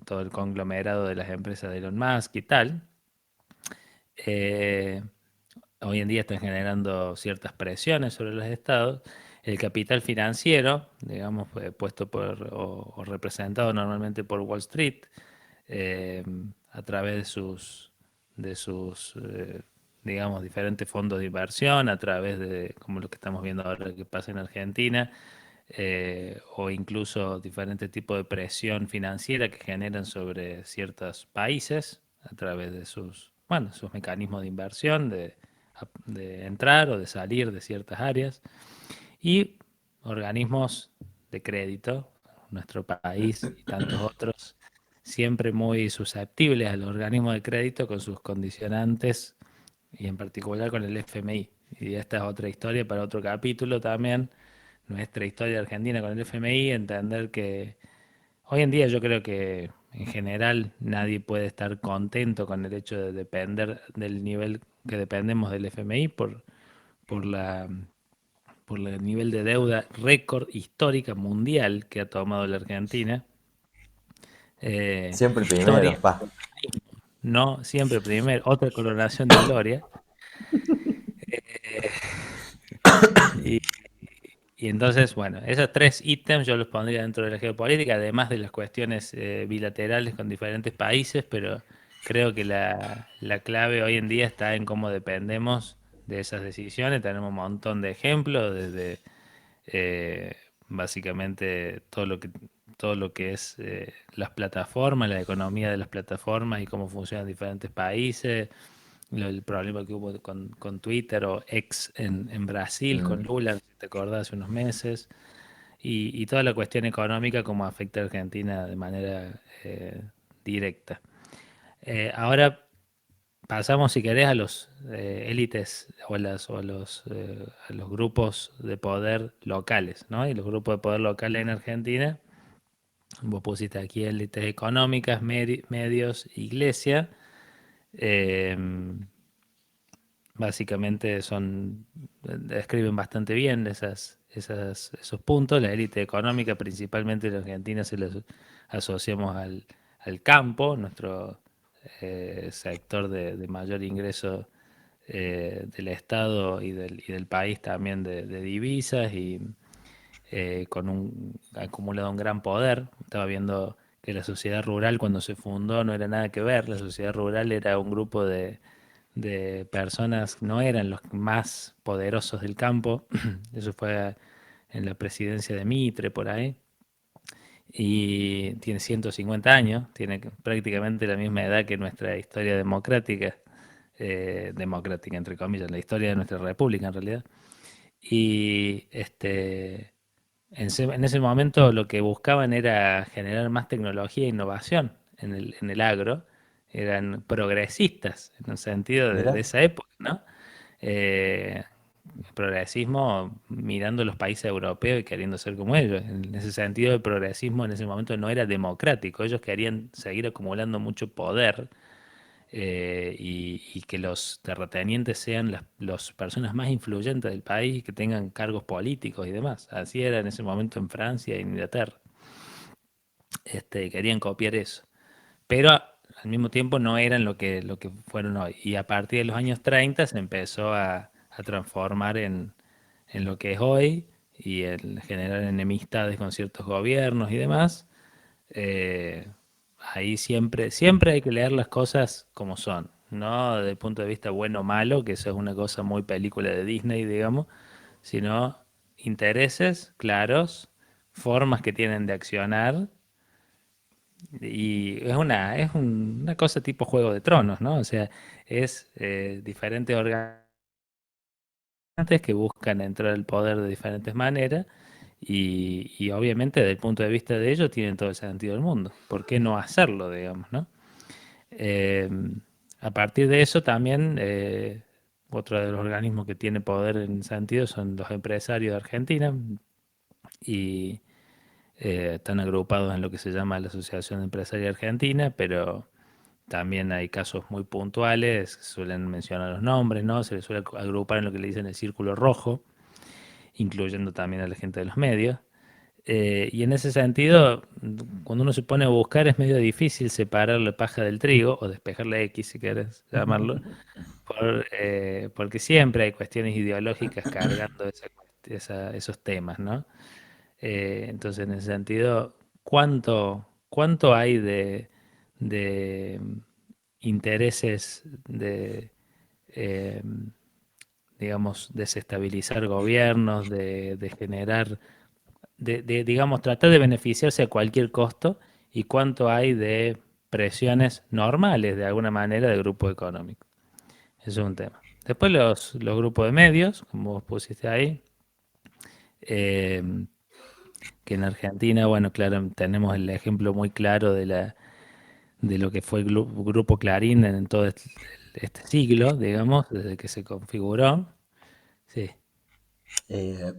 todo el conglomerado de las empresas de Elon Musk y tal. Eh, Hoy en día están generando ciertas presiones sobre los estados. El capital financiero, digamos, puesto por o representado normalmente por Wall Street, eh, a través de sus digamos, diferentes fondos de inversión, a través de, como lo que estamos viendo ahora que pasa en Argentina, o incluso diferentes tipos de presión financiera que generan sobre ciertos países a través de sus mecanismos de inversión, de entrar o de salir de ciertas áreas, y organismos de crédito, nuestro país y tantos otros, siempre muy susceptibles al organismo de crédito con sus condicionantes y en particular con el FMI. Y esta es otra historia para otro capítulo también, nuestra historia argentina con el FMI, entender que hoy en día yo creo que en general nadie puede estar contento con el hecho de depender del nivel que dependemos del FMI por la por el nivel de deuda récord histórica mundial que ha tomado la Argentina. Siempre el Historia, primero, pa. no siempre primero, otra coronación de gloria. Eh, y, y entonces, bueno, esos tres ítems yo los pondría dentro de la geopolítica, además de las cuestiones bilaterales con diferentes países, pero creo que la clave hoy en día está en cómo dependemos de esas decisiones. Tenemos un montón de ejemplos, desde eh, básicamente todo lo que es las plataformas, la economía de las plataformas y cómo funcionan diferentes países, el problema que hubo con Twitter o X en Brasil, con Mm. Lula, si te acordás, hace unos meses, y toda la cuestión económica, cómo afecta a Argentina de manera directa. Ahora pasamos, si querés, a los élites o a los grupos de poder locales, ¿no? Y los grupos de poder locales en Argentina, vos pusiste aquí élites económicas, medios, iglesia. eh, Básicamente describen bastante bien esos puntos. La élite económica, principalmente en Argentina, se los asociamos al campo, nuestro sector de mayor ingreso del Estado y del país también de divisas y acumulado un gran poder. Estaba viendo que la sociedad rural cuando se fundó no era nada que ver. La sociedad rural era un grupo de personas, no eran los más poderosos del campo. Eso fue en la presidencia de Mitre, por ahí. Y tiene 150 años, tiene prácticamente la misma edad que nuestra historia democrática, democrática entre comillas, la historia de nuestra república en realidad. Y en ese momento lo que buscaban era generar más tecnología e innovación en el agro. Eran progresistas en un sentido de Mira, esa época, ¿no? Eh, progresismo mirando los países europeos y queriendo ser como ellos. En ese sentido, el progresismo en ese momento no era democrático. Ellos querían seguir acumulando mucho poder y que los terratenientes sean las personas más influyentes del país y que tengan cargos políticos y demás. Así era en ese momento en Francia e Inglaterra. Querían copiar eso. Pero al mismo tiempo no eran lo que fueron hoy. Y a partir de los años 30 se empezó a transformar en lo que es hoy y el generar enemistades con ciertos gobiernos y demás. eh, Ahí siempre hay que leer las cosas como son, no desde el punto de vista bueno o malo, que eso es una cosa muy película de Disney, digamos, sino intereses claros, formas que tienen de accionar, y una cosa tipo Juego de Tronos, ¿no? O sea, es diferentes organismos que buscan entrar al poder de diferentes maneras y obviamente desde el punto de vista de ellos tienen todo el sentido del mundo. ¿Por qué no hacerlo, digamos, no? Eh, a partir de eso también otro de los organismos que tiene poder en ese sentido son los empresarios de Argentina y están agrupados en lo que se llama la Asociación de Empresarios Argentina, pero también hay casos muy puntuales, suelen mencionar los nombres, ¿no? Se les suele agrupar en lo que le dicen el círculo rojo, incluyendo también a la gente de los medios. Y en ese sentido, cuando uno se pone a buscar es medio difícil separar la paja del trigo, o despejar la X si quieres llamarlo, porque siempre hay cuestiones ideológicas cargando esos temas, ¿no? Entonces, en ese sentido, cuánto hay de intereses de, eh, digamos, desestabilizar gobiernos, de generar digamos, tratar de beneficiarse a cualquier costo y cuánto hay de presiones normales, de alguna manera, de grupo económico? Eso es un tema. Después los grupos de medios, como vos pusiste ahí, eh, que en Argentina, bueno, claro, tenemos el ejemplo muy claro de lo que fue el grupo Clarín en todo este siglo, digamos, desde que se configuró. Sí. eh,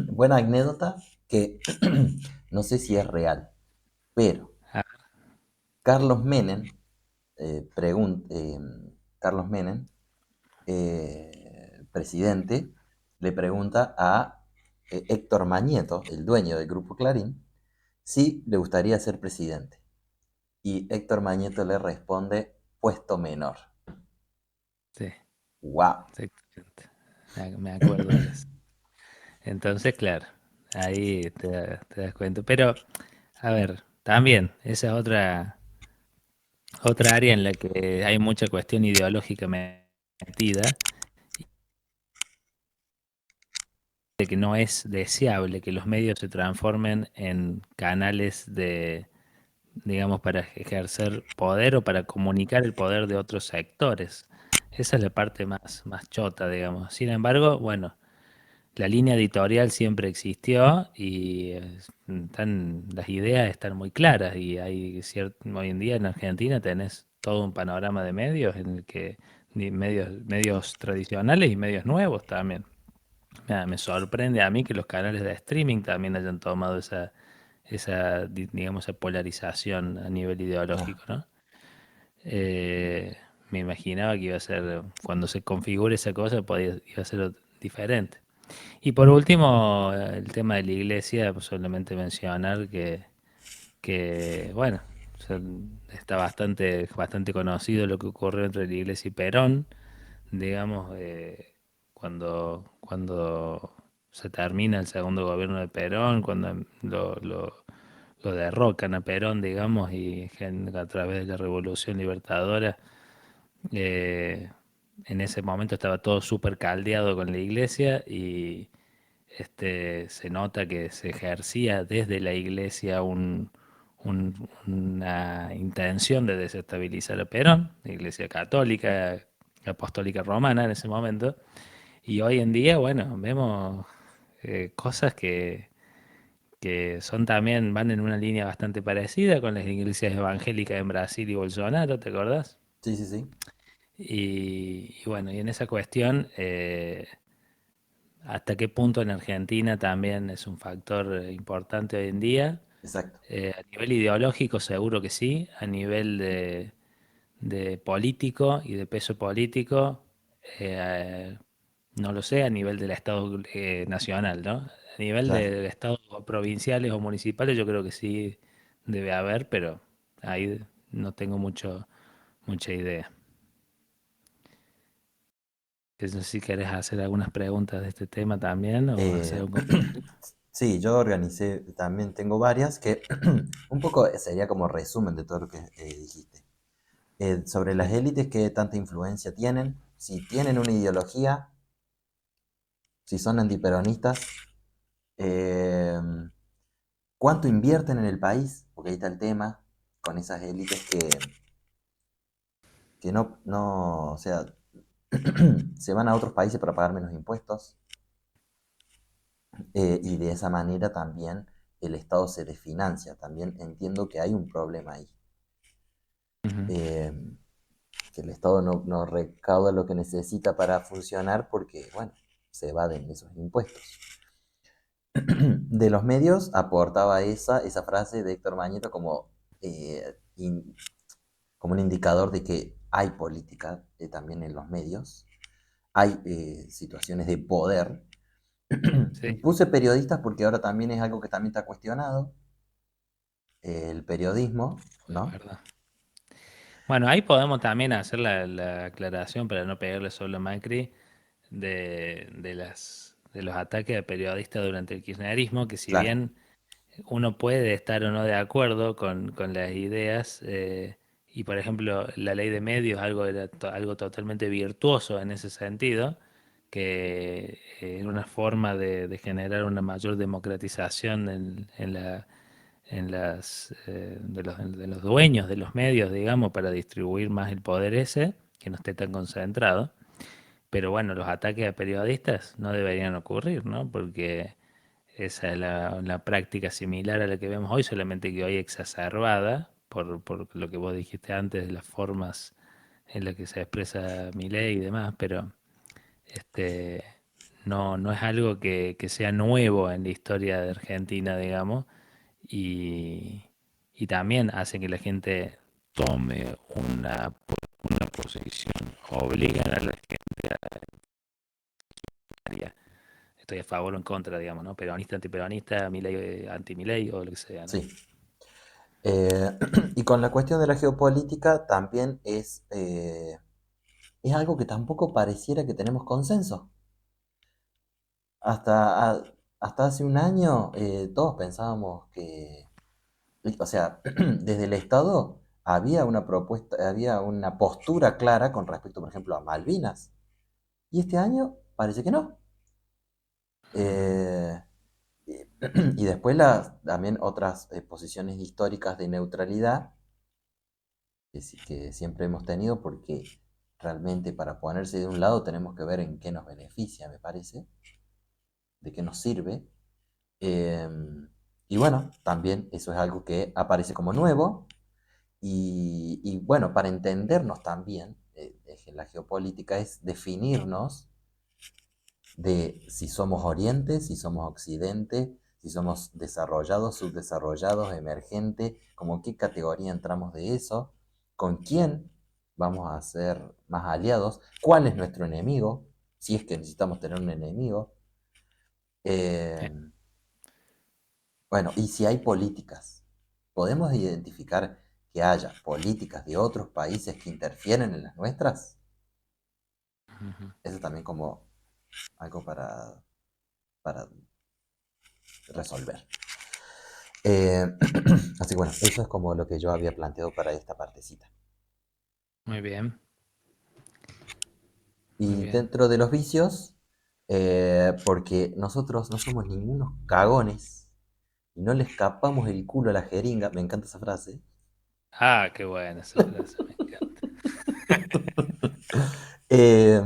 buena anécdota que no sé si es real, pero Ah, Carlos Menem, eh, pregun- eh, Carlos Menem, presidente, le pregunta a Héctor Mañeto, el dueño del Grupo Clarín, si le gustaría ser presidente. Y Héctor Mañeto le responde, puesto menor. sí, ¡Wow! exactamente. Me acuerdo de eso. Entonces, claro, ahí te das cuenta. Pero, a ver, también, esa es otra área en la que hay mucha cuestión ideológica metida, de que no es deseable que los medios se transformen en canales digamos, para ejercer poder o para comunicar el poder de otros sectores. Esa es la parte más chota, digamos. Sin embargo, bueno, la línea editorial siempre existió y las ideas están muy claras y hoy en día en Argentina tenés todo un panorama de medios en el que medios tradicionales y medios nuevos también. Me sorprende a mí que los canales de streaming también hayan tomado digamos, esa polarización a nivel Ah, ideológico, ¿no? Eh, Me imaginaba que iba a ser, cuando se configure esa cosa, iba a ser diferente. Y por último, el tema de la iglesia, pues solamente mencionar bueno, O sea, está bastante conocido lo que ocurrió entre la Iglesia y Perón, digamos, cuando se termina el segundo gobierno de Perón, cuando lo derrocan a Perón, digamos, y a través de la Revolución Libertadora, eh, en ese momento estaba todo súper caldeado con la iglesia y se nota que se ejercía desde la iglesia una intención de desestabilizar a Perón, la iglesia católica, apostólica romana en ese momento. Y hoy en día, bueno, vemos cosas que son también, van en una línea bastante parecida con las iglesias evangélicas en Brasil y Bolsonaro, ¿te acordás? Sí, sí, sí, Y bueno, y en esa cuestión, ¿hasta qué punto en Argentina también es un factor importante hoy en día? exacto. A nivel ideológico seguro que sí, a nivel de político y de peso político, eh, no lo sé, a nivel del Estado nacional, ¿no? A nivel Claro. de estados provinciales o municipales yo creo que sí debe haber, pero ahí no tengo mucha idea. No sé si querés hacer algunas preguntas de este tema también o hacer Eh, un comentario. sí, yo organicé, también tengo varias que un poco sería como resumen de todo lo que dijiste. Sobre las Sí. élites, qué tanta influencia tienen, si tienen una ideología, si son antiperonistas, eh, cuánto invierten en el país, porque ahí está el tema, con esas élites que no, o sea, se van a otros países para pagar menos impuestos, y de esa manera también el Estado se desfinancia. También entiendo que hay un problema ahí, Ujú, eh, que el Estado no recauda lo que necesita para funcionar porque, bueno, se evaden esos impuestos. De los medios aportaba esa frase de Héctor Mañeto como, como un indicador de que hay política también en los medios, hay situaciones de poder. sí, Puse periodistas porque ahora también es algo que también está cuestionado, el periodismo, es ¿no? verdad. Bueno, ahí podemos también hacer la aclaración para no pegarle solo a Macri de los ataques a periodistas durante el kirchnerismo, que si Claro, bien uno puede estar o no de acuerdo con las ideas, y por ejemplo la ley de medios algo totalmente virtuoso en ese sentido, que era una forma de generar una mayor democratización de los dueños de los medios, digamos, para distribuir más el poder ese, que no esté tan concentrado. Pero bueno, los ataques a periodistas no deberían ocurrir, ¿no? Porque esa es la práctica similar a la que vemos hoy, solamente que hoy exacerbada por lo que vos dijiste antes de las formas en las que se expresa mi ley y demás, pero este, no es algo que sea nuevo en la historia de Argentina, digamos, y, y también hace que la gente tome una posición, obligan a la gente a estoy a favor o en contra, digamos, ¿no? Peronista, antiperonista, Milei, anti-Milei o lo que sea, ¿no? sí. Y con la cuestión de la geopolítica también es algo que tampoco pareciera que tenemos consenso. Hasta, hasta hace un año todos pensábamos que, o sea, desde el Estado había una propuesta, había una postura clara con respecto, por ejemplo, a Malvinas. Y este año parece que no. Ujú. Eh, y, y después también otras posiciones históricas de neutralidad que siempre hemos tenido, porque realmente para ponerse de un lado tenemos que ver en qué nos beneficia, me parece, de qué nos sirve. Eh, y bueno, también eso es algo que aparece como nuevo. Y bueno, para entendernos también, la geopolítica es definirnos de si somos Oriente, si somos Occidente, si somos desarrollados, subdesarrollados, emergentes, como qué categoría entramos de eso, con quién vamos a ser más aliados, cuál es nuestro enemigo, si es que necesitamos tener un enemigo. Sí. Bueno, y si hay políticas, podemos identificar. que haya políticas de otros países que interfieren en las nuestras, Ujú. eso es también como algo para resolver. Eh, Así que bueno, eso es como lo que yo había planteado para esta partecita. Muy bien, muy Y bien. dentro de los vicios, porque nosotros no somos ningunos cagones y no le escapamos el culo a la jeringa, me encanta esa frase. Ah, qué buena esa frase, me encanta. Eh,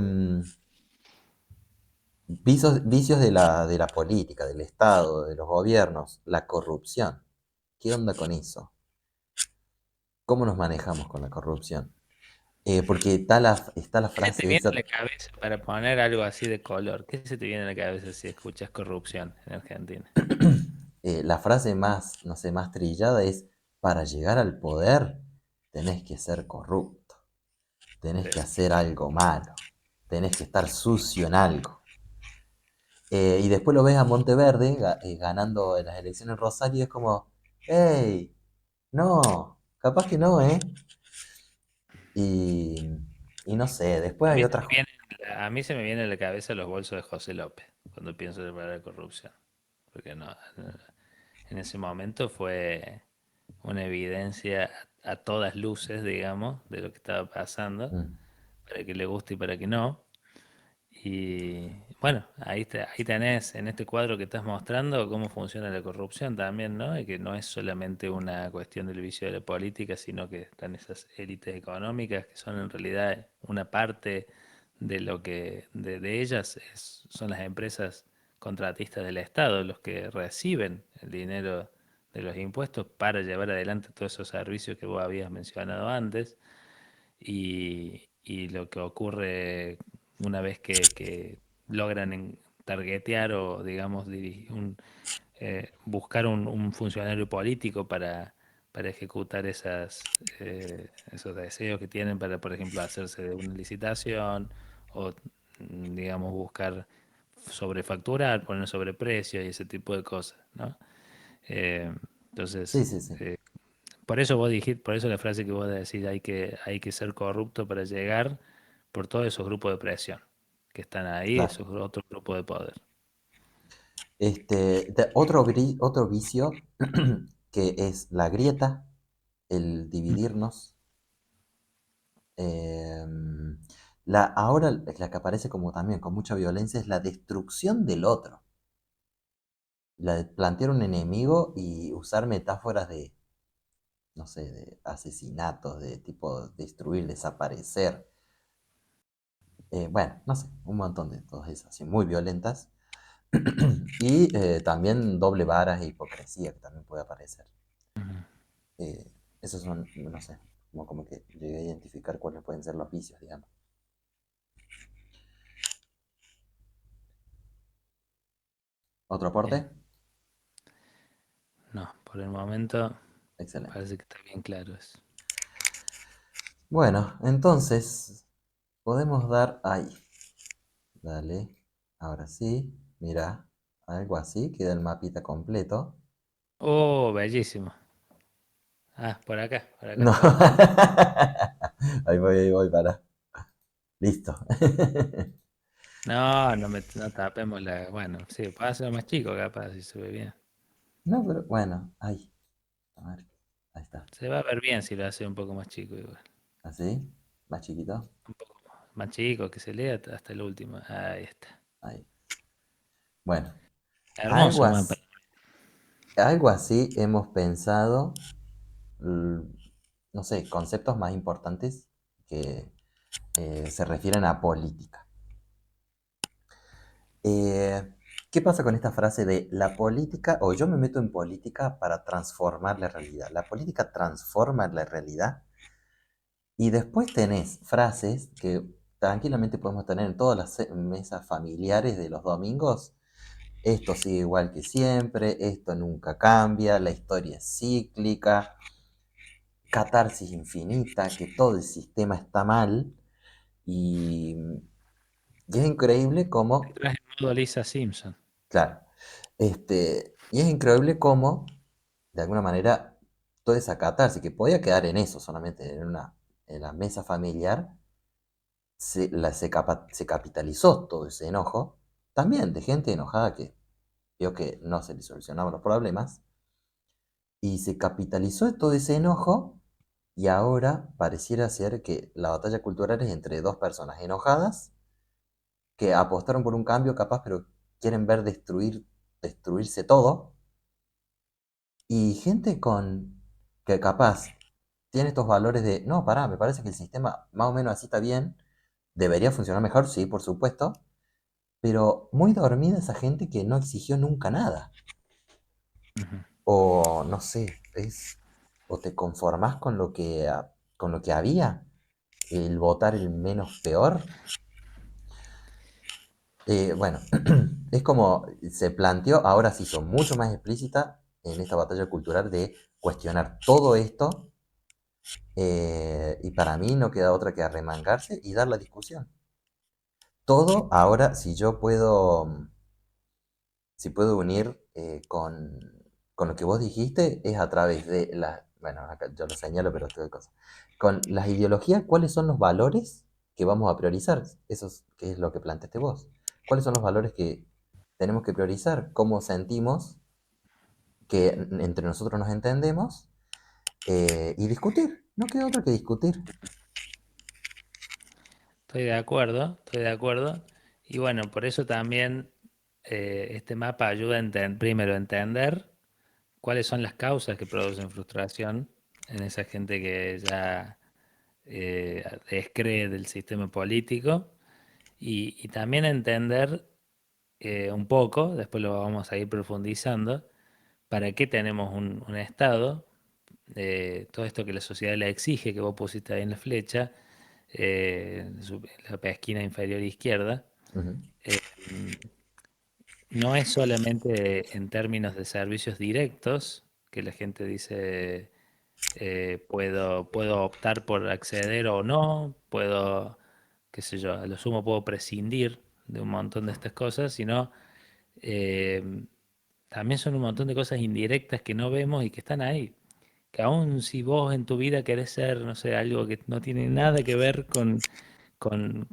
vicios de la política, del Estado, de los gobiernos, la corrupción. ¿Qué onda con eso? ¿Cómo nos manejamos con la corrupción? Porque está la ¿Qué te frase viene a esa, la cabeza para poner algo así de color? ¿Qué se te viene a la cabeza si escuchas corrupción en Argentina? la frase más, no sé, más trillada es, para llegar al poder tenés que ser corrupto, tenés que Sí. hacer algo malo, tenés que estar sucio en algo. Y después lo ves a Monteverde ganando en las elecciones en Rosario y es como, hey, no, capaz que no, ¿eh? Y, y no sé, después A hay mí se otras... me viene, a mí se me viene a la cabeza los bolsos de José López cuando pienso en la palabra corrupción. Porque no, en ese momento fue una evidencia a todas luces, digamos, de lo que estaba pasando, Mm, para que le guste y para que no. Y bueno, ahí tenés en este cuadro que estás mostrando cómo funciona la corrupción también, ¿no? Y que no es solamente una cuestión del vicio de la política, sino que están esas élites económicas que son en realidad una parte de lo que de ellas son las empresas contratistas del Estado, los que reciben el dinero de los impuestos para llevar adelante todos esos servicios que vos habías mencionado antes. Y lo que ocurre una vez que logran targetear o, digamos, buscar un funcionario político para ejecutar esos deseos que tienen para, por ejemplo, hacerse de una licitación o, digamos, buscar sobrefacturar, poner sobreprecio y ese tipo de cosas, ¿no? Eh, sí, entonces, sí, sí, eh, por eso vos dijiste, por eso la frase que vos decís, hay que ser corrupto para llegar por todos esos grupos de presión que están ahí, claro. esos otros grupos de poder. Otro vicio que es la grieta, el Ujú. dividirnos. Ahora la que aparece como también con mucha violencia es la destrucción del otro. La de plantear un enemigo y usar metáforas de, no sé, de asesinatos, de tipo destruir, desaparecer. Bueno, no sé, un montón de todas esas, así, muy violentas. Y también doble varas e hipocresía que también puede aparecer. Eh, Esos son, no sé, como que llegué a identificar cuáles pueden ser los vicios, digamos. ¿Otro Bien. aporte? No, por el momento Excelente. parece que está bien claro eso. Bueno, entonces podemos dar ahí. Dale. Ahora sí, mira, algo así, queda el mapita completo. Oh, bellísimo. Ah, por acá No. está bien. Ahí voy, para. Listo. No, no tapemos la. Bueno, sí, puede hacerlo más chico capaz si se ve bien. No, pero bueno, ahí. A ver, ahí está. Se va a ver bien si lo hace un poco más chico igual. ¿Así? ¿Más chiquito? Un poco más chico, que se lea hasta el último. Ahí está. Ahí. Bueno, algo Hermoso mapa. así, algo así hemos pensado, l- no sé, conceptos más importantes que se refieren a política. Eh, ¿Qué pasa con esta frase de la política, o yo me meto en política para transformar la realidad? La política transforma la realidad y después tenés frases que tranquilamente podemos tener en todas las mesas familiares de los domingos. Esto sigue igual que siempre, esto nunca cambia, la historia es cíclica, catarsis infinita, que todo el sistema está mal y, y es increíble cómo, Entras en modo Lisa Simpson. claro, y es increíble cómo, de alguna manera, toda esa catarsis que podía quedar en eso, solamente en la mesa familiar, se capitalizó todo ese enojo, también de gente enojada que vio que no se le solucionaban los problemas, y se capitalizó todo ese enojo, y ahora pareciera ser que la batalla cultural es entre dos personas enojadas que apostaron por un cambio capaz, pero quieren ver destruirse todo, y gente que capaz tiene estos valores de, no, pará, me parece que el sistema más o menos así está bien, debería funcionar mejor, sí, por supuesto, pero muy dormida esa gente que no exigió nunca nada. Ujú. O no sé, o te conformás con lo que había, el votar el menos peor. Bueno, es como se planteó, ahora se hizo mucho más explícita en esta batalla cultural de cuestionar todo esto, y para mí no queda otra que arremangarse y dar la discusión. Todo ahora, si puedo unir con lo que vos dijiste, es a través de bueno, acá yo lo señalo, pero estoy de cosas. Con las ideologías, ¿cuáles son los valores que vamos a priorizar? Eso es, que es lo que planteaste vos. ¿Cuáles son los valores que tenemos que priorizar? ¿Cómo sentimos que entre nosotros nos entendemos? Y discutir. No queda otra que discutir. Estoy de acuerdo, estoy de acuerdo. Y bueno, por eso también este mapa ayuda primero a entender cuáles son las causas que producen frustración en esa gente que ya descree del sistema político y también a entender un poco, después lo vamos a ir profundizando, para qué tenemos un Estado, todo esto que la sociedad le exige, que vos pusiste ahí en la flecha, la esquina inferior izquierda, Ujú, eh, no es solamente en términos de servicios directos, que la gente dice, puedo optar por acceder o no, puedo, qué sé yo, a lo sumo puedo prescindir de un montón de estas cosas, sino eh, también son un montón de cosas indirectas que no vemos y que están ahí. Que aun si vos en tu vida querés ser, no sé, algo que no tiene nada que ver con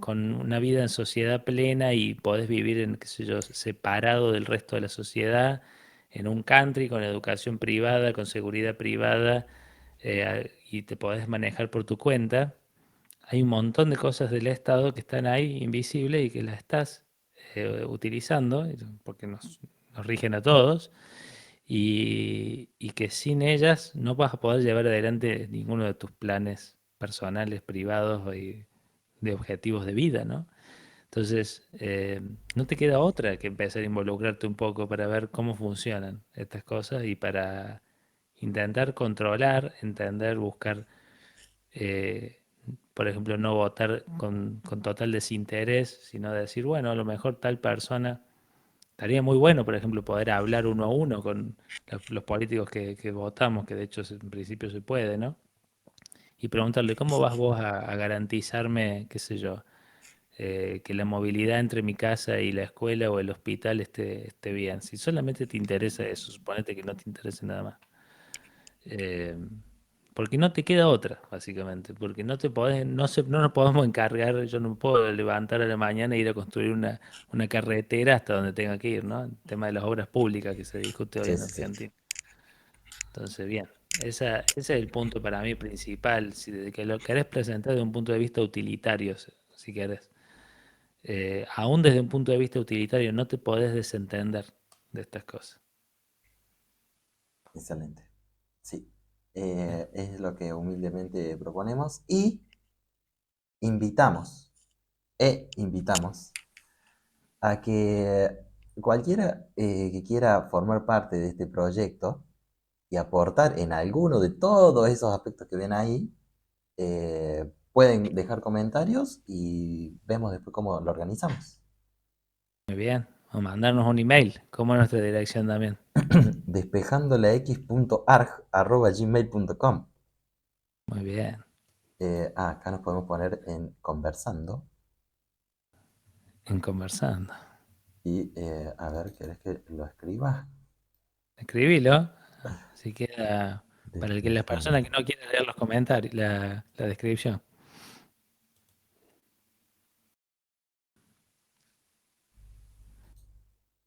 una vida en sociedad plena y podés vivir en, qué sé yo, separado del resto de la sociedad, en un country, con educación privada, con seguridad privada, y te podés manejar por tu cuenta, hay un montón de cosas del Estado que están ahí invisibles y que las estás utilizando, porque nos rigen a todos y que sin ellas no vas a poder llevar adelante ninguno de tus planes personales, privados y de objetivos de vida, ¿no? Entonces, no te queda otra que empezar a involucrarte un poco para ver cómo funcionan estas cosas y para intentar controlar, entender, buscar, eh, por ejemplo, no votar con total desinterés, sino decir, bueno, a lo mejor tal persona. Estaría muy bueno, por ejemplo, poder hablar uno a uno con los políticos que votamos, que de hecho en principio se puede, ¿no? Y preguntarle, ¿cómo vas vos a garantizarme, qué sé yo, que la movilidad entre mi casa y la escuela o el hospital esté bien? Si solamente te interesa eso, suponete que no te interese nada más. Eh, Porque no te queda otra, básicamente, porque no te podés, no nos podemos encargar, yo no me puedo levantar a la mañana e ir a construir una carretera hasta donde tenga que ir, ¿no? El tema de las obras públicas que se discute hoy sí, en sí, sí. Argentina. Entonces, bien, ese es el punto para mí principal, si de que lo querés presentar desde un punto de vista utilitario, si querés. Aún desde un punto de vista utilitario no te podés desentender de estas cosas. Excelente. Sí. Bien. Es lo que humildemente proponemos y invitamos, invitamos a que cualquiera que quiera formar parte de este proyecto y aportar en alguno de todos esos aspectos que ven ahí, pueden dejar comentarios y vemos después cómo lo organizamos. Muy bien. O mandarnos un email, como es nuestra dirección también. despejandolax.arg@gmail.com. Muy bien. Acá nos podemos poner en conversando En conversando. y a ver, ¿querés que lo escriba? Escribilo. Así queda. para el que las personas que no quieran leer los comentarios, la descripción.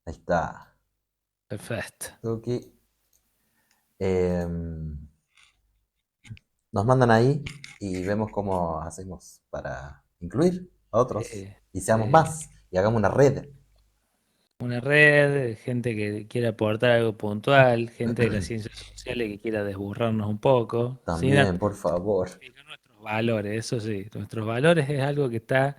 Ahí está. Perfecto. Ok. Nos mandan ahí y vemos cómo hacemos para incluir a otros y seamos Sí. más y hagamos una red. Una red, gente que quiera aportar algo puntual, gente de las ciencias sociales que quiera desburrarnos un poco, sin También, por favor. fijar nuestros valores, eso sí, nuestros valores es algo que está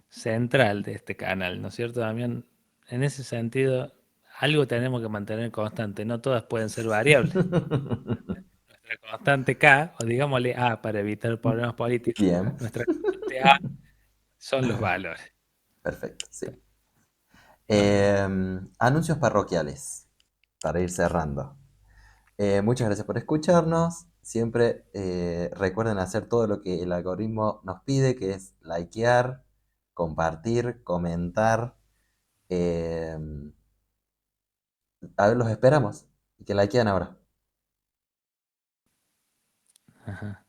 central de este canal, ¿no es cierto, Damián? En ese sentido, algo tenemos que mantener constante, no todas pueden ser variables. Nuestra constante K, o digámosle A para evitar problemas políticos, Bien, nuestra constante A son los valores. perfecto, sí. Está muy bien. Anuncios parroquiales para ir cerrando. Muchas gracias por escucharnos. Siempre recuerden hacer todo lo que el algoritmo nos pide, que es likear, compartir, comentar. Eh, a ver, los esperamos. Y que likean ahora. Ajá.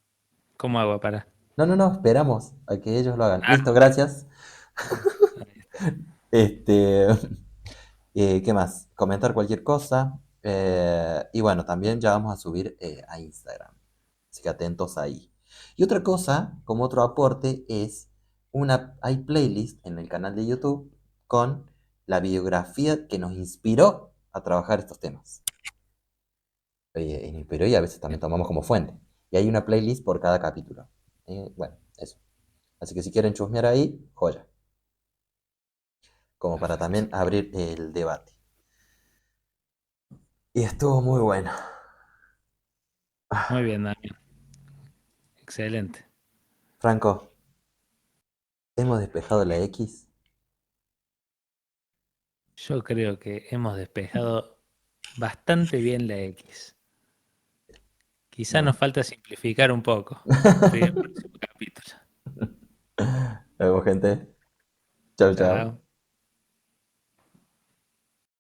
¿Cómo hago para? No, no, no, esperamos a que ellos lo hagan. Ah, Listo, gracias. ahí está. Este, ¿Qué más? Comentar cualquier cosa. Y bueno, también ya vamos a subir a Instagram. Así que atentos ahí. Y otra cosa, como otro aporte, es hay playlist en el canal de YouTube con la biografía que nos inspiró a trabajar estos temas. Inspiró y a veces también tomamos como fuente. Y hay una playlist por cada capítulo. Bueno, eso. Así que si quieren chusmear ahí, joya. Como para Perfecto. también abrir el debate. Y estuvo muy bueno. Muy bien, Daniel. Excelente. Franco, hemos despejado la X. Yo creo que hemos despejado bastante bien la X. Quizá nos Bueno. falta simplificar un poco. Estoy en el próximo capítulo. Nos vemos, gente. Chao, chao. Chao.